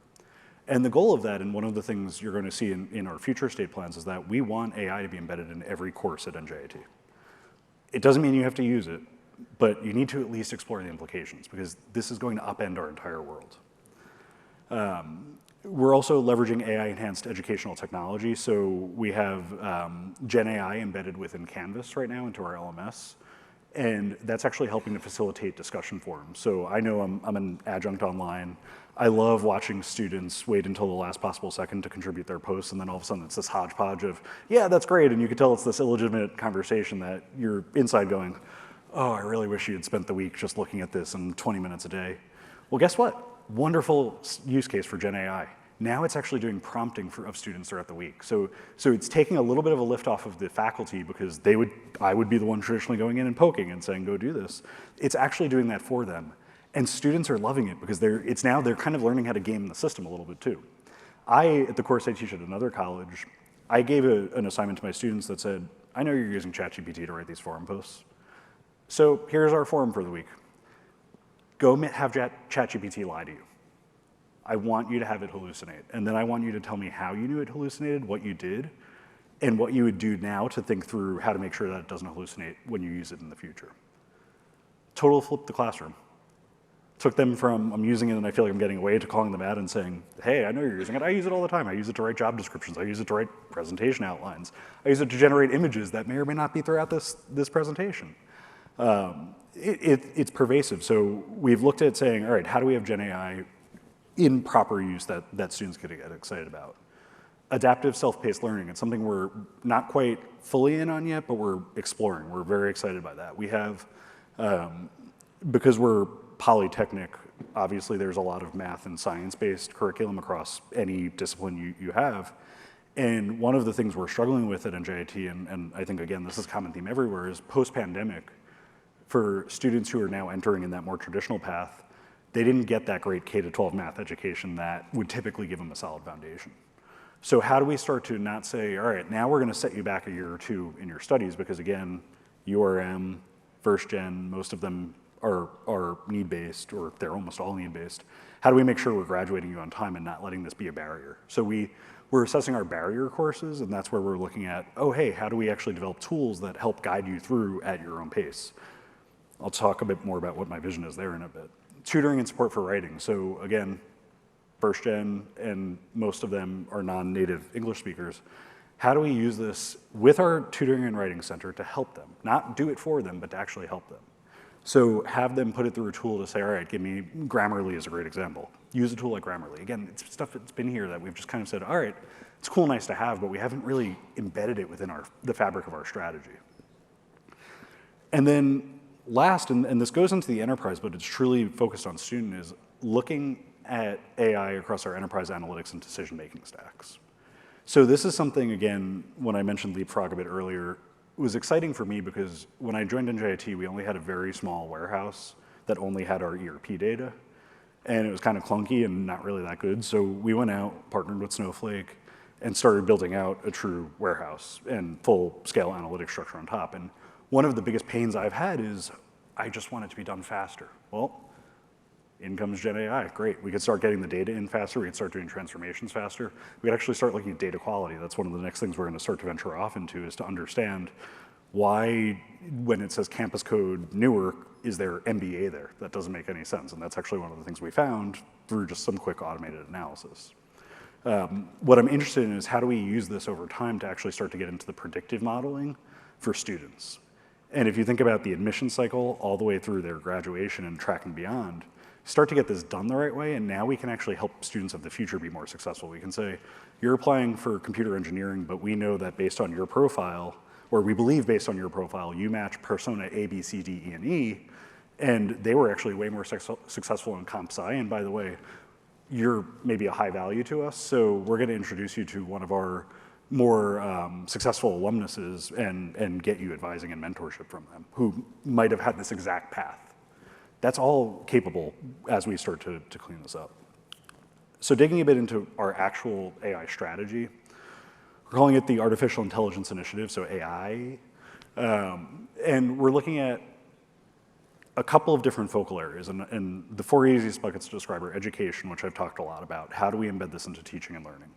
And the goal of that, and one of the things you're going to see in our future state plans, is that we want AI to be embedded in every course at NJIT. It doesn't mean you have to use it, but you need to at least explore the implications because this is going to upend our entire world. We're also leveraging AI-enhanced educational technology. So we have GenAI embedded within Canvas right now into our LMS. And that's actually helping to facilitate discussion forums. So I know I'm an adjunct online. I love watching students wait until the last possible second to contribute their posts, and then all of a sudden it's this hodgepodge of, yeah, that's great, and you can tell it's this illegitimate conversation that you're inside going, oh, I really wish you had spent the week just looking at this in 20 minutes a day. Well, guess what? Wonderful use case for GenAI. Now it's actually doing prompting of students throughout the week. So it's taking a little bit of a lift off of the faculty because I would be the one traditionally going in and poking and saying, go do this. It's actually doing that for them. And students are loving it because they're kind of learning how to game the system a little bit too. At the course I teach at another college, I gave an assignment to my students that said, I know you're using ChatGPT to write these forum posts. So here's our forum for the week. Go have ChatGPT lie to you. I want you to have it hallucinate. And then I want you to tell me how you knew it hallucinated, what you did, and what you would do now to think through how to make sure that it doesn't hallucinate when you use it in the future. Total flip the classroom. Took them from, I'm using it and I feel like I'm getting away, to calling them out and saying, hey, I know you're using it. I use it all the time. I use it to write job descriptions. I use it to write presentation outlines. I use it to generate images that may or may not be throughout this presentation. It's pervasive. So we've looked at saying, all right, how do we have GenAI in proper use that students could get excited about? Adaptive self-paced learning. It's something we're not quite fully in on yet, but we're exploring. We're very excited by that. We have, because we're Polytechnic, obviously there's a lot of math and science-based curriculum across any discipline you have. And one of the things we're struggling with at NJIT, and I think, again, this is a common theme everywhere, is post-pandemic, for students who are now entering in that more traditional path, they didn't get that great K-12 math education that would typically give them a solid foundation. So how do we start to not say, all right, now we're going to set you back a year or two in your studies, because again, URM, first gen, most of them are need-based, or they're almost all need-based. How do we make sure we're graduating you on time and not letting this be a barrier? So we're assessing our barrier courses, and that's where we're looking at, oh, hey, how do we actually develop tools that help guide you through at your own pace? I'll talk a bit more about what my vision is there in a bit. Tutoring and support for writing. So again, first gen, and most of them are non-native English speakers. How do we use this with our tutoring and writing center to help them? Not do it for them, but to actually help them. So have them put it through a tool to say, all right, give me, Grammarly is a great example. Use a tool like Grammarly. Again, it's stuff that's been here that we've just kind of said, all right, it's cool, nice to have, but we haven't really embedded it within the fabric of our strategy. And then last, and this goes into the enterprise, but it's truly focused on student, is looking at AI across our enterprise analytics and decision-making stacks. So this is something, again, when I mentioned Leapfrog a bit earlier, it was exciting for me because when I joined NJIT, we only had a very small warehouse that only had our ERP data. And it was kind of clunky and not really that good. So we went out, partnered with Snowflake, and started building out a true warehouse and full-scale analytics structure on top. And one of the biggest pains I've had is I just want it to be done faster. Well, in comes GenAI, great. We could start getting the data in faster. We could start doing transformations faster. We could actually start looking at data quality. That's one of the next things we're going to start to venture off into, is to understand why, when it says campus code Newark, is there MBA there? That doesn't make any sense. And that's actually one of the things we found through just some quick automated analysis. What I'm interested in is how do we use this over time to actually start to get into the predictive modeling for students. And if you think about the admission cycle all the way through their graduation and track and beyond, start to get this done the right way, and now we can actually help students of the future be more successful. We can say, you're applying for computer engineering, but we know that based on your profile, or we believe based on your profile, you match persona A, B, C, D, E, and E, and they were actually way more successful in comp sci, and by the way, you're maybe a high value to us, so we're gonna introduce you to one of our more successful alumnuses and get you advising and mentorship from them, who might have had this exact path. That's all capable as we start to clean this up. So digging a bit into our actual AI strategy, we're calling it the Artificial Intelligence Initiative, so AI. And we're looking at a couple of different focal areas. And the four easiest buckets to describe are education, which I've talked a lot about. How do we embed this into teaching and learning?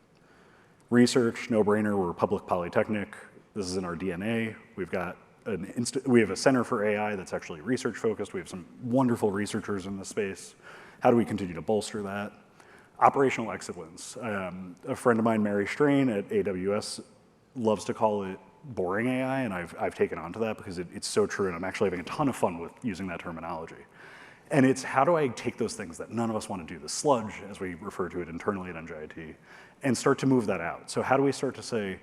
Research, no-brainer, we're public Polytechnic. This is in our DNA. We have a center for AI that's actually research focused. We have some wonderful researchers in this space. How do we continue to bolster that? Operational excellence. A friend of mine, Mary Strain at AWS, loves to call it boring AI, and I've taken on to that because it's so true, and I'm actually having a ton of fun with using that terminology. And it's how do I take those things that none of us want to do, the sludge, as we refer to it internally at NJIT, and start to move that out. So how do we start to say,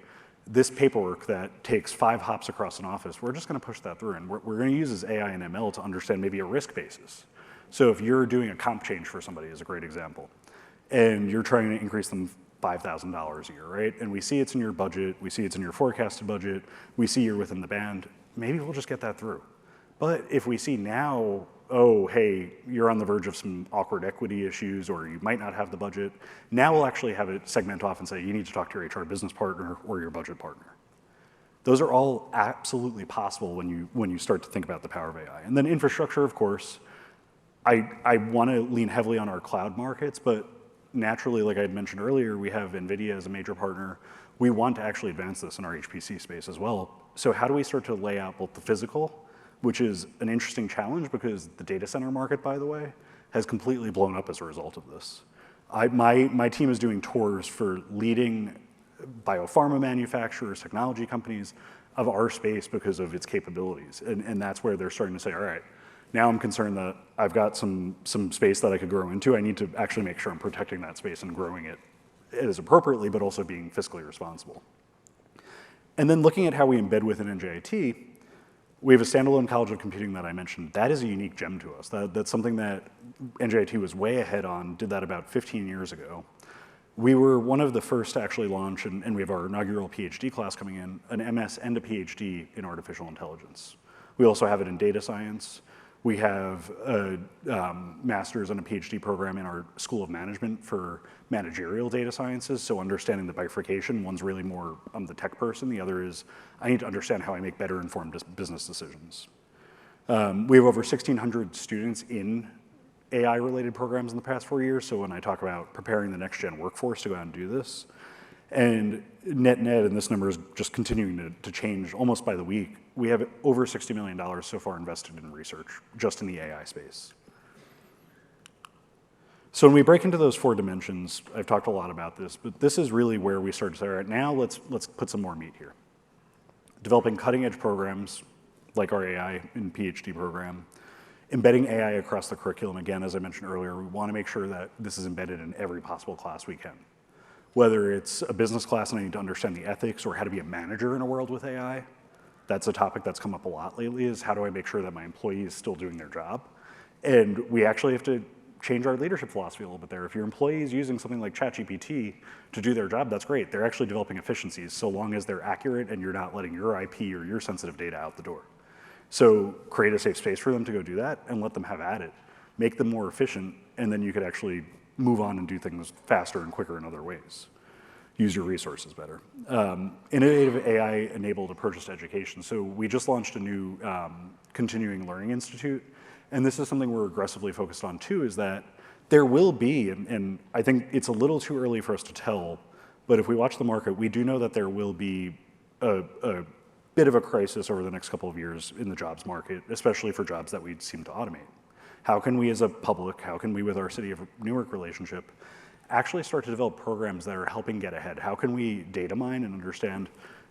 this paperwork that takes 5 hops across an office, we're just going to push that through, and we're going to use this AI and ML to understand maybe a risk basis. So if you're doing a comp change for somebody, is a great example, and you're trying to increase them $5,000 a year, right? And we see it's in your budget, we see it's in your forecasted budget, we see you're within the band, maybe we'll just get that through. But if we see now, oh, hey, you're on the verge of some awkward equity issues, or you might not have the budget, now we'll actually have it segment off and say, you need to talk to your HR business partner or your budget partner. Those are all absolutely possible when you start to think about the power of AI. And then infrastructure, of course, I want to lean heavily on our cloud markets, but naturally, like I had mentioned earlier, we have NVIDIA as a major partner. We want to actually advance this in our HPC space as well. So how do we start to lay out both the physical, which is an interesting challenge because the data center market, by the way, has completely blown up as a result of this. My team is doing tours for leading biopharma manufacturers, technology companies of our space because of its capabilities. And that's where they're starting to say, all right, now I'm concerned that I've got some space that I could grow into. I need to actually make sure I'm protecting that space and growing it as appropriately, but also being fiscally responsible. And then looking at how we embed within NJIT, we have a standalone College of Computing that I mentioned. That is a unique gem to us. That's something that NJIT was way ahead on, did that about 15 years ago. We were one of the first to actually launch, and we have our inaugural PhD class coming in, an MS and a PhD in artificial intelligence. We also have it in data science. We have a master's and a PhD program in our School of Management for managerial data sciences, so understanding the bifurcation. One's really more, I'm the tech person, the other is, I need to understand how I make better informed business decisions. We have over 1,600 students in AI-related programs in the past 4 years, so when I talk about preparing the next-gen workforce to go out and do this, and net, and this number is just continuing to change almost by the week, we have over $60 million so far invested in research, just in the AI space. So when we break into those 4 dimensions, I've talked a lot about this, but this is really where we start to say, all right, now let's put some more meat here. Developing cutting-edge programs, like our AI and PhD program, embedding AI across the curriculum. Again, as I mentioned earlier, we want to make sure that this is embedded in every possible class we can. Whether it's a business class and I need to understand the ethics or how to be a manager in a world with AI, that's a topic that's come up a lot lately, is how do I make sure that my employee is still doing their job? And we actually have to change our leadership philosophy a little bit there. If your employee is using something like ChatGPT to do their job, that's great. They're actually developing efficiencies so long as they're accurate and you're not letting your IP or your sensitive data out the door. So create a safe space for them to go do that and let them have at it. Make them more efficient, and then you could actually move on and do things faster and quicker in other ways. Use your resources better. Innovative AI-enabled approaches to education. So we just launched a new continuing learning institute, and this is something we're aggressively focused on too, is that there will be, and I think it's a little too early for us to tell, but if we watch the market, we do know that there will be a bit of a crisis over the next couple of years in the jobs market, especially for jobs that we seem to automate. How can we as a public, how can we with our City of Newark relationship, actually start to develop programs that are helping get ahead? How can we data mine and understand,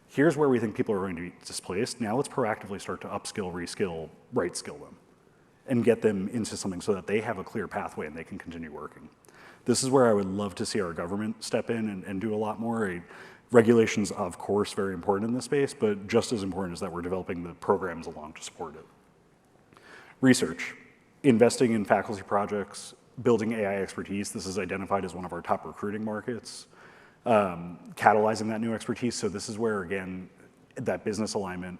here's where we think people are going to be displaced, now let's proactively start to upskill, reskill, right skill them, and get them into something so that they have a clear pathway and they can continue working. This is where I would love to see our government step in and do a lot more. Regulations, of course, very important in this space, but just as important is that we're developing the programs along to support it. Research, investing in faculty projects, building AI expertise. This is identified as one of our top recruiting markets. Catalyzing that new expertise. So this is where, again, that business alignment,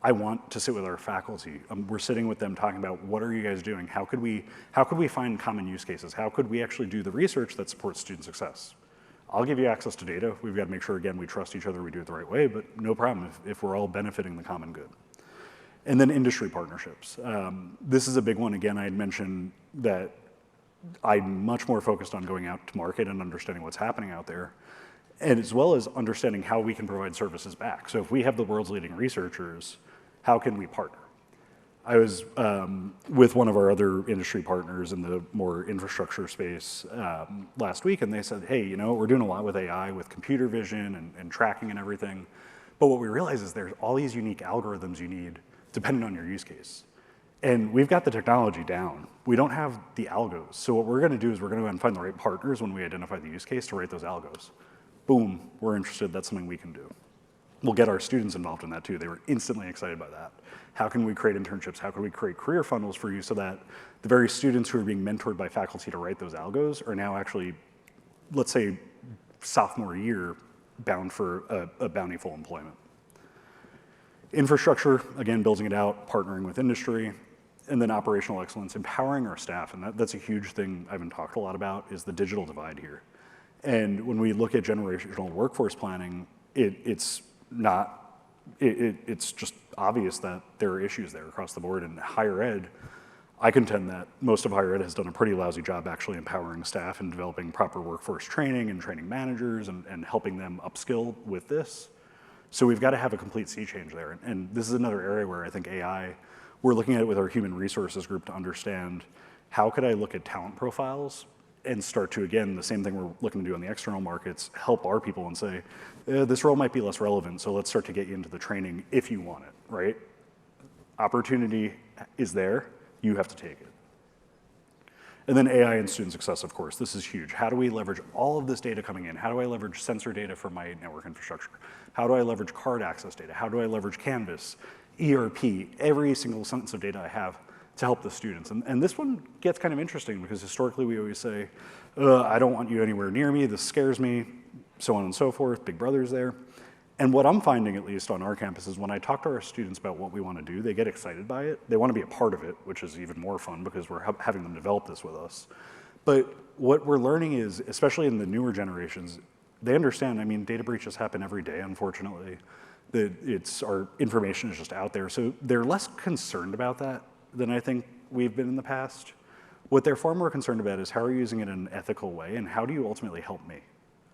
I want to sit with our faculty. We're sitting with them talking about, what are you guys doing? How could we find common use cases? How could we actually do the research that supports student success? I'll give you access to data. We've got to make sure, again, we trust each other, we do it the right way, but no problem if we're all benefiting the common good. And then industry partnerships. This is a big one. Again, I had mentioned that I'm much more focused on going out to market and understanding what's happening out there, and as well as understanding how we can provide services back. So if we have the world's leading researchers, how can we partner? I was with one of our other industry partners in the more infrastructure space last week, and they said, hey, you know, we're doing a lot with AI, with computer vision and tracking and everything, But what we realize is there's all these unique algorithms you need depending on your use case. And we've got the technology down. We don't have the algos. So what we're going to do is we're going to go out and find the right partners when we identify the use case to write those algos. Boom, we're interested. That's something we can do. We'll get our students involved in that too. They were instantly excited by that. How can we create internships? How can we create career funnels for you so that the very students who are being mentored by faculty to write those algos are now actually, let's say, sophomore year bound for a bountiful employment. Infrastructure, again, building it out, partnering with industry, and then operational excellence, empowering our staff. And that's a huge thing I've been talked a lot about is the digital divide here. And when we look at generational workforce planning, it's just obvious that there are issues there across the board. In higher ed, I contend that most of higher ed has done a pretty lousy job actually empowering staff and developing proper workforce training and training managers and helping them upskill with this. So we've got to have a complete sea change there. And this is another area where I think AI, we're looking at it with our human resources group to understand how could I look at talent profiles and start to, again, the same thing we're looking to do on the external markets, help our people and say, this role might be less relevant, so let's start to get you into the training if you want it, right? Opportunity is there, you have to take it. And then AI and student success, of course, this is huge. How do we leverage all of this data coming in? How do I leverage sensor data from my network infrastructure? How do I leverage card access data? How do I leverage Canvas, ERP, every single sentence of data I have to help the students? And this one gets kind of interesting because historically we always say, I don't want you anywhere near me, this scares me, so on and so forth, Big Brother's there. And what I'm finding, at least on our campus, is when I talk to our students about what we want to do, they get excited by it. They want to be a part of it, which is even more fun because we're having them develop this with us. But what we're learning is, especially in the newer generations, they understand, I mean, data breaches happen every day, unfortunately. Our information is just out there. So they're less concerned about that than I think we've been in the past. What they're far more concerned about is how are you using it in an ethical way and how do you ultimately help me?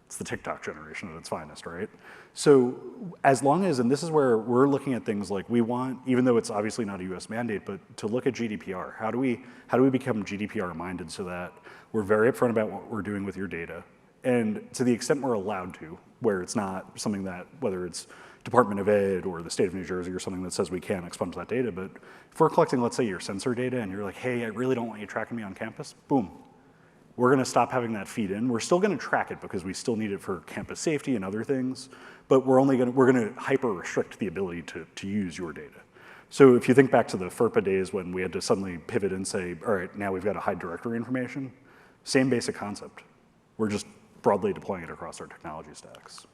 It's the TikTok generation at its finest, right? So as long as, and this is where we're looking at things like we want, even though it's obviously not a US mandate, but to look at GDPR. How do we become GDPR minded so that we're very upfront about what we're doing with your data? And to the extent we're allowed to, where it's not something that, whether it's Department of Ed or the state of New Jersey or something that says we can't expunge that data, but if we're collecting, let's say, your sensor data and you're like, hey, I really don't want you tracking me on campus, boom. We're going to stop having that feed in. We're still going to track it because we still need it for campus safety and other things, but we're going to hyper restrict the ability to use your data. So if you think back to the FERPA days when we had to suddenly pivot and say, all right, now we've got to hide directory information, same basic concept. We're just broadly deploying it across our technology stacks.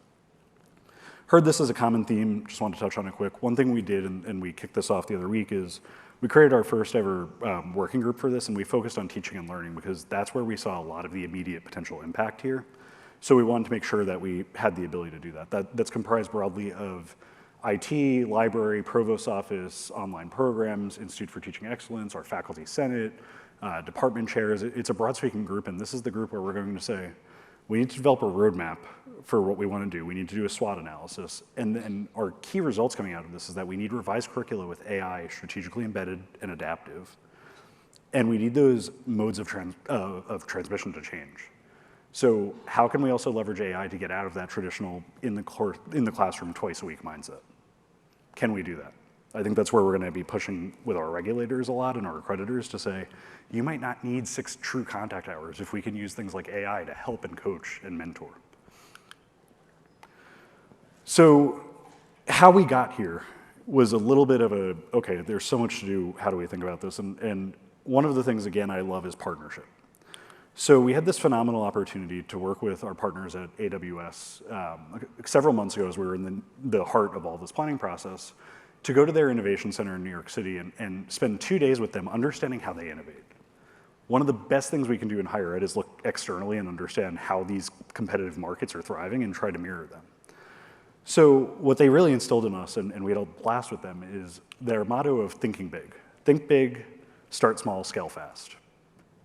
Heard this as a common theme, just wanted to touch on it quick. One thing we did, and we kicked this off the other week, is we created our first ever working group for this, and we focused on teaching and learning because that's where we saw a lot of the immediate potential impact here. So we wanted to make sure that we had the ability to do that. That's comprised broadly of IT, library, provost office, online programs, Institute for Teaching Excellence, our faculty senate, department chairs. It's a broad speaking group, and this is the group where we're going to say, we need to develop a roadmap for what we want to do. We need to do a SWOT analysis. And then our key results coming out of this is that we need revised curricula with AI strategically embedded and adaptive. And we need those modes of transmission to change. So how can we also leverage AI to get out of that traditional in the classroom twice a week mindset? Can we do that? I think that's where we're going to be pushing with our regulators a lot and our accreditors to say, you might not need 6 true contact hours if we can use things like AI to help and coach and mentor. So how we got here was a little bit of a, okay, there's so much to do, how do we think about this? And one of the things, again, I love is partnership. So we had this phenomenal opportunity to work with our partners at AWS several months ago as we were in the heart of all this planning process, to go to their innovation center in New York City and spend 2 days with them understanding how they innovate. One of the best things we can do in higher ed is look externally and understand how these competitive markets are thriving and try to mirror them. So what they really instilled in us, and we had a blast with them, is their motto of thinking big. Think big, start small, scale fast,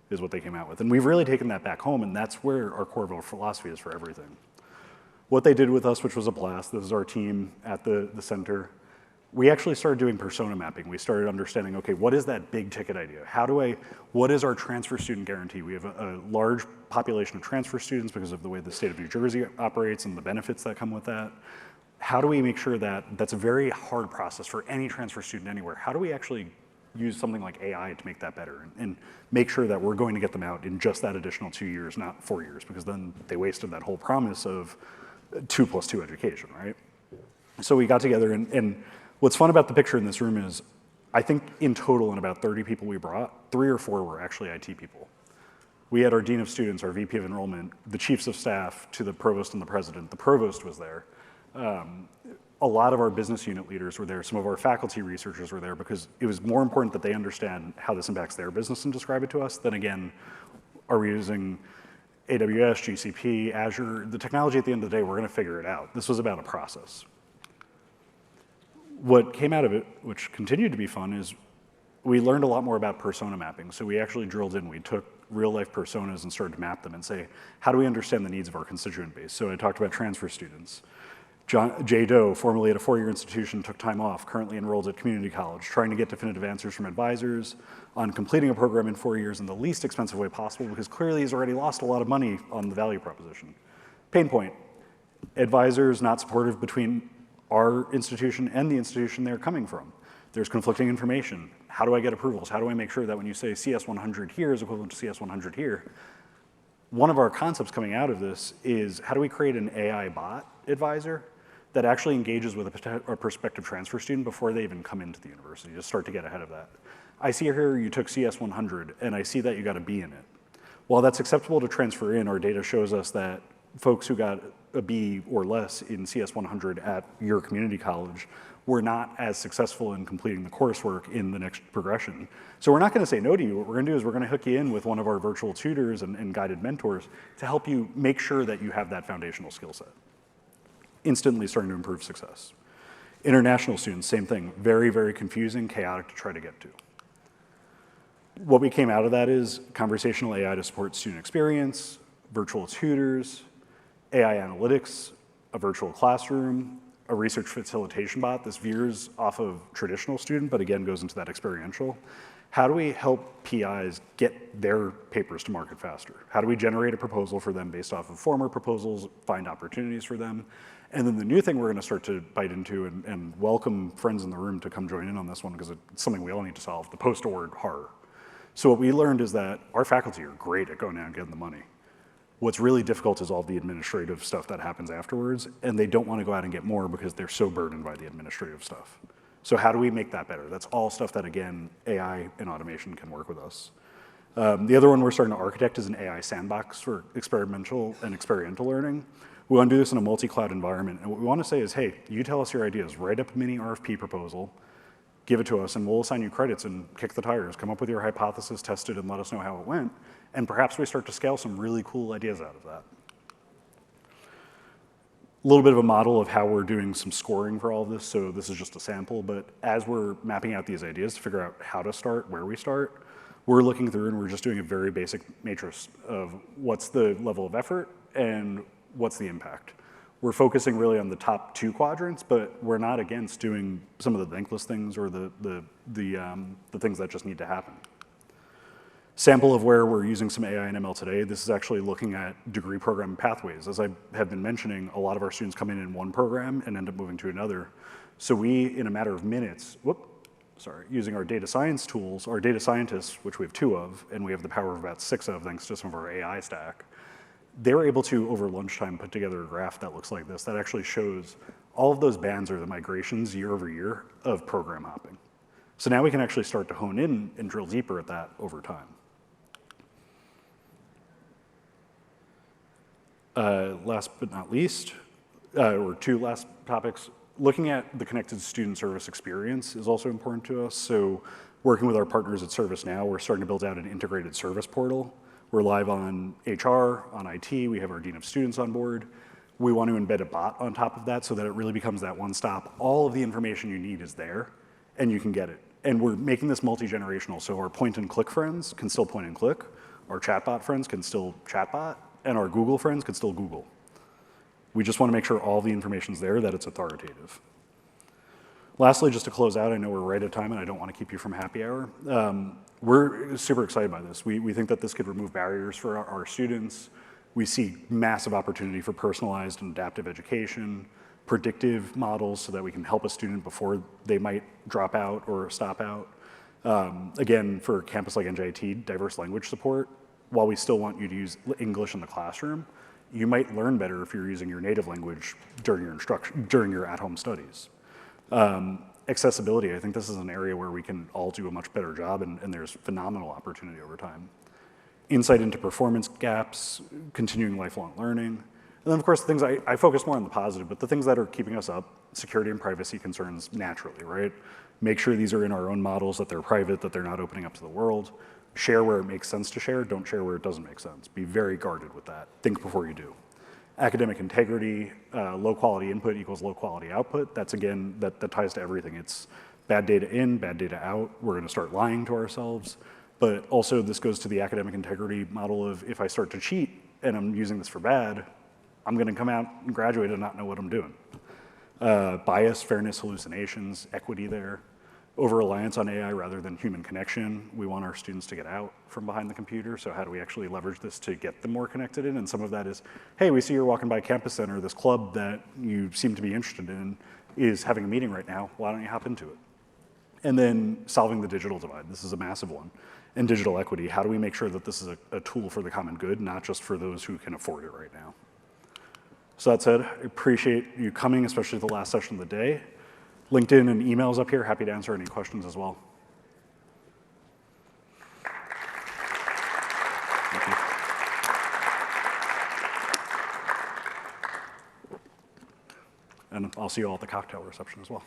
is what they came out with. And we've really taken that back home, and that's where our core philosophy is for everything. What they did with us, which was a blast, this is our team at the center, we actually started doing persona mapping. We started understanding, okay, what is that big ticket idea? What is our transfer student guarantee? We have a large population of transfer students because of the way the state of New Jersey operates and the benefits that come with that. how do we make sure that that's a very hard process for any transfer student anywhere? How do we actually use something like AI to make that better and make sure that we're going to get them out in just that additional 2 years, not 4 years, because then they wasted that whole promise of 2+2 education, right? So we got together, and what's fun about the picture in this room is, I think in total, in about 30 people we brought, 3 or 4 were actually IT people. We had our dean of students, our VP of enrollment, the chiefs of staff, to the provost and the president. The provost was there. A lot of our business unit leaders were there. Some of our faculty researchers were there because it was more important that they understand how this impacts their business and describe it to us than, again, are we using AWS, GCP, Azure? The technology at the end of the day, we're going to figure it out. This was about a process. What came out of it, which continued to be fun, is we learned a lot more about persona mapping. So we actually drilled in. We took real-life personas and started to map them and say, how do we understand the needs of our constituent base? So I talked about transfer students. Jay Doe, formerly at a 4-year institution, took time off, currently enrolled at community college, trying to get definitive answers from advisors on completing a program in 4 years in the least expensive way possible, because clearly he's already lost a lot of money on the value proposition. Pain point, advisors not supportive between our institution and the institution they're coming from. There's conflicting information. How do I get approvals? How do I make sure that when you say CS 100 here is equivalent to CS 100 here? One of our concepts coming out of this is, how do we create an AI bot advisor that actually engages with a prospective transfer student before they even come into the university, to start to get ahead of that. I see here you took CS 100, and I see that you got a B in it. While that's acceptable to transfer in, our data shows us that folks who got a B or less in CS 100 at your community college were not as successful in completing the coursework in the next progression. So we're not going to say no to you. What we're going to do is we're going to hook you in with one of our virtual tutors and guided mentors to help you make sure that you have that foundational skill set. Instantly starting to improve success. International students, same thing. Very, very confusing, chaotic to try to get to. What we came out of that is conversational AI to support student experience, virtual tutors, AI analytics, a virtual classroom, a research facilitation bot. This veers off of traditional student, but again goes into that experiential. How do we help PIs get their papers to market faster? How do we generate a proposal for them based off of former proposals, find opportunities for them? And then the new thing we're going to start to bite into and welcome friends in the room to come join in on this one, because it's something we all need to solve, the post-award horror. So what we learned is that our faculty are great at going out and getting the money. What's really difficult is all the administrative stuff that happens afterwards, and they don't want to go out and get more because they're so burdened by the administrative stuff. So how do we make that better? That's all stuff that, again, AI and automation can work with us. The other one we're starting to architect is an AI sandbox for experimental and experiential learning. We want to do this in a multi-cloud environment, and what we want to say is, hey, you tell us your ideas, write up a mini RFP proposal, give it to us, and we'll assign you credits and kick the tires, come up with your hypothesis, test it, and let us know how it went, and perhaps we start to scale some really cool ideas out of that. A little bit of a model of how we're doing some scoring for all of this, so this is just a sample, but as we're mapping out these ideas to figure out how to start, where we start, we're looking through and we're just doing a very basic matrix of what's the level of effort and what's the impact. We're focusing really on the top 2 quadrants, but we're not against doing some of the thankless things or the things that just need to happen. Sample of where we're using some AI and ML today, this is actually looking at degree program pathways. As I have been mentioning, a lot of our students come in one program and end up moving to another. So we, in a matter of minutes, using our data science tools, our data scientists, which we have 2 of, and we have the power of about 6 of thanks to some of our AI stack, they're able to, over lunchtime, put together a graph that looks like this that actually shows all of those bands are the migrations year over year of program hopping. So now we can actually start to hone in and drill deeper at that over time. Last but not least, or 2 last topics, looking at the connected student service experience is also important to us. So working with our partners at ServiceNow, we're starting to build out an integrated service portal. We're live on HR, on IT, we have our Dean of Students on board. We want to embed a bot on top of that so that it really becomes that one-stop. All of the information you need is there, and you can get it. And we're making this multi-generational, so our point-and-click friends can still point and click, our chatbot friends can still chatbot, and our Google friends can still Google. We just want to make sure all the information's there, that it's authoritative. Lastly, just to close out, I know we're right at time and I don't want to keep you from happy hour. We're super excited by this. We think that this could remove barriers for our students. We see massive opportunity for personalized and adaptive education, predictive models so that we can help a student before they might drop out or stop out. Again, for a campus like NJIT, diverse language support. While we still want you to use English in the classroom, you might learn better if you're using your native language during your instruction, during your at-home studies. Accessibility, I think this is an area where we can all do a much better job, and there's phenomenal opportunity over time. Insight into performance gaps, continuing lifelong learning. And then of course, the things I focus more on the positive, but the things that are keeping us up, security and privacy concerns naturally, right? Make sure these are in our own models, that they're private, that they're not opening up to the world. Share where it makes sense to share, don't share where it doesn't make sense. Be very guarded with that. Think before you do. Academic integrity, low quality input equals low quality output. That's again, that ties to everything. It's bad data in, bad data out. We're gonna start lying to ourselves. But also this goes to the academic integrity model of if I start to cheat and I'm using this for bad, I'm gonna come out and graduate and not know what I'm doing. Bias, fairness, hallucinations, equity there. Over-reliance on AI rather than human connection. We want our students to get out from behind the computer, so how do we actually leverage this to get them more connected in? And some of that is, hey, we see you're walking by Campus Center, this club that you seem to be interested in is having a meeting right now, why don't you hop into it? And then solving the digital divide, this is a massive one. And digital equity, how do we make sure that this is a tool for the common good, not just for those who can afford it right now? So that said, I appreciate you coming, especially the last session of the day. LinkedIn and emails up here, happy to answer any questions as well. Thank you. And I'll see you all at the cocktail reception as well.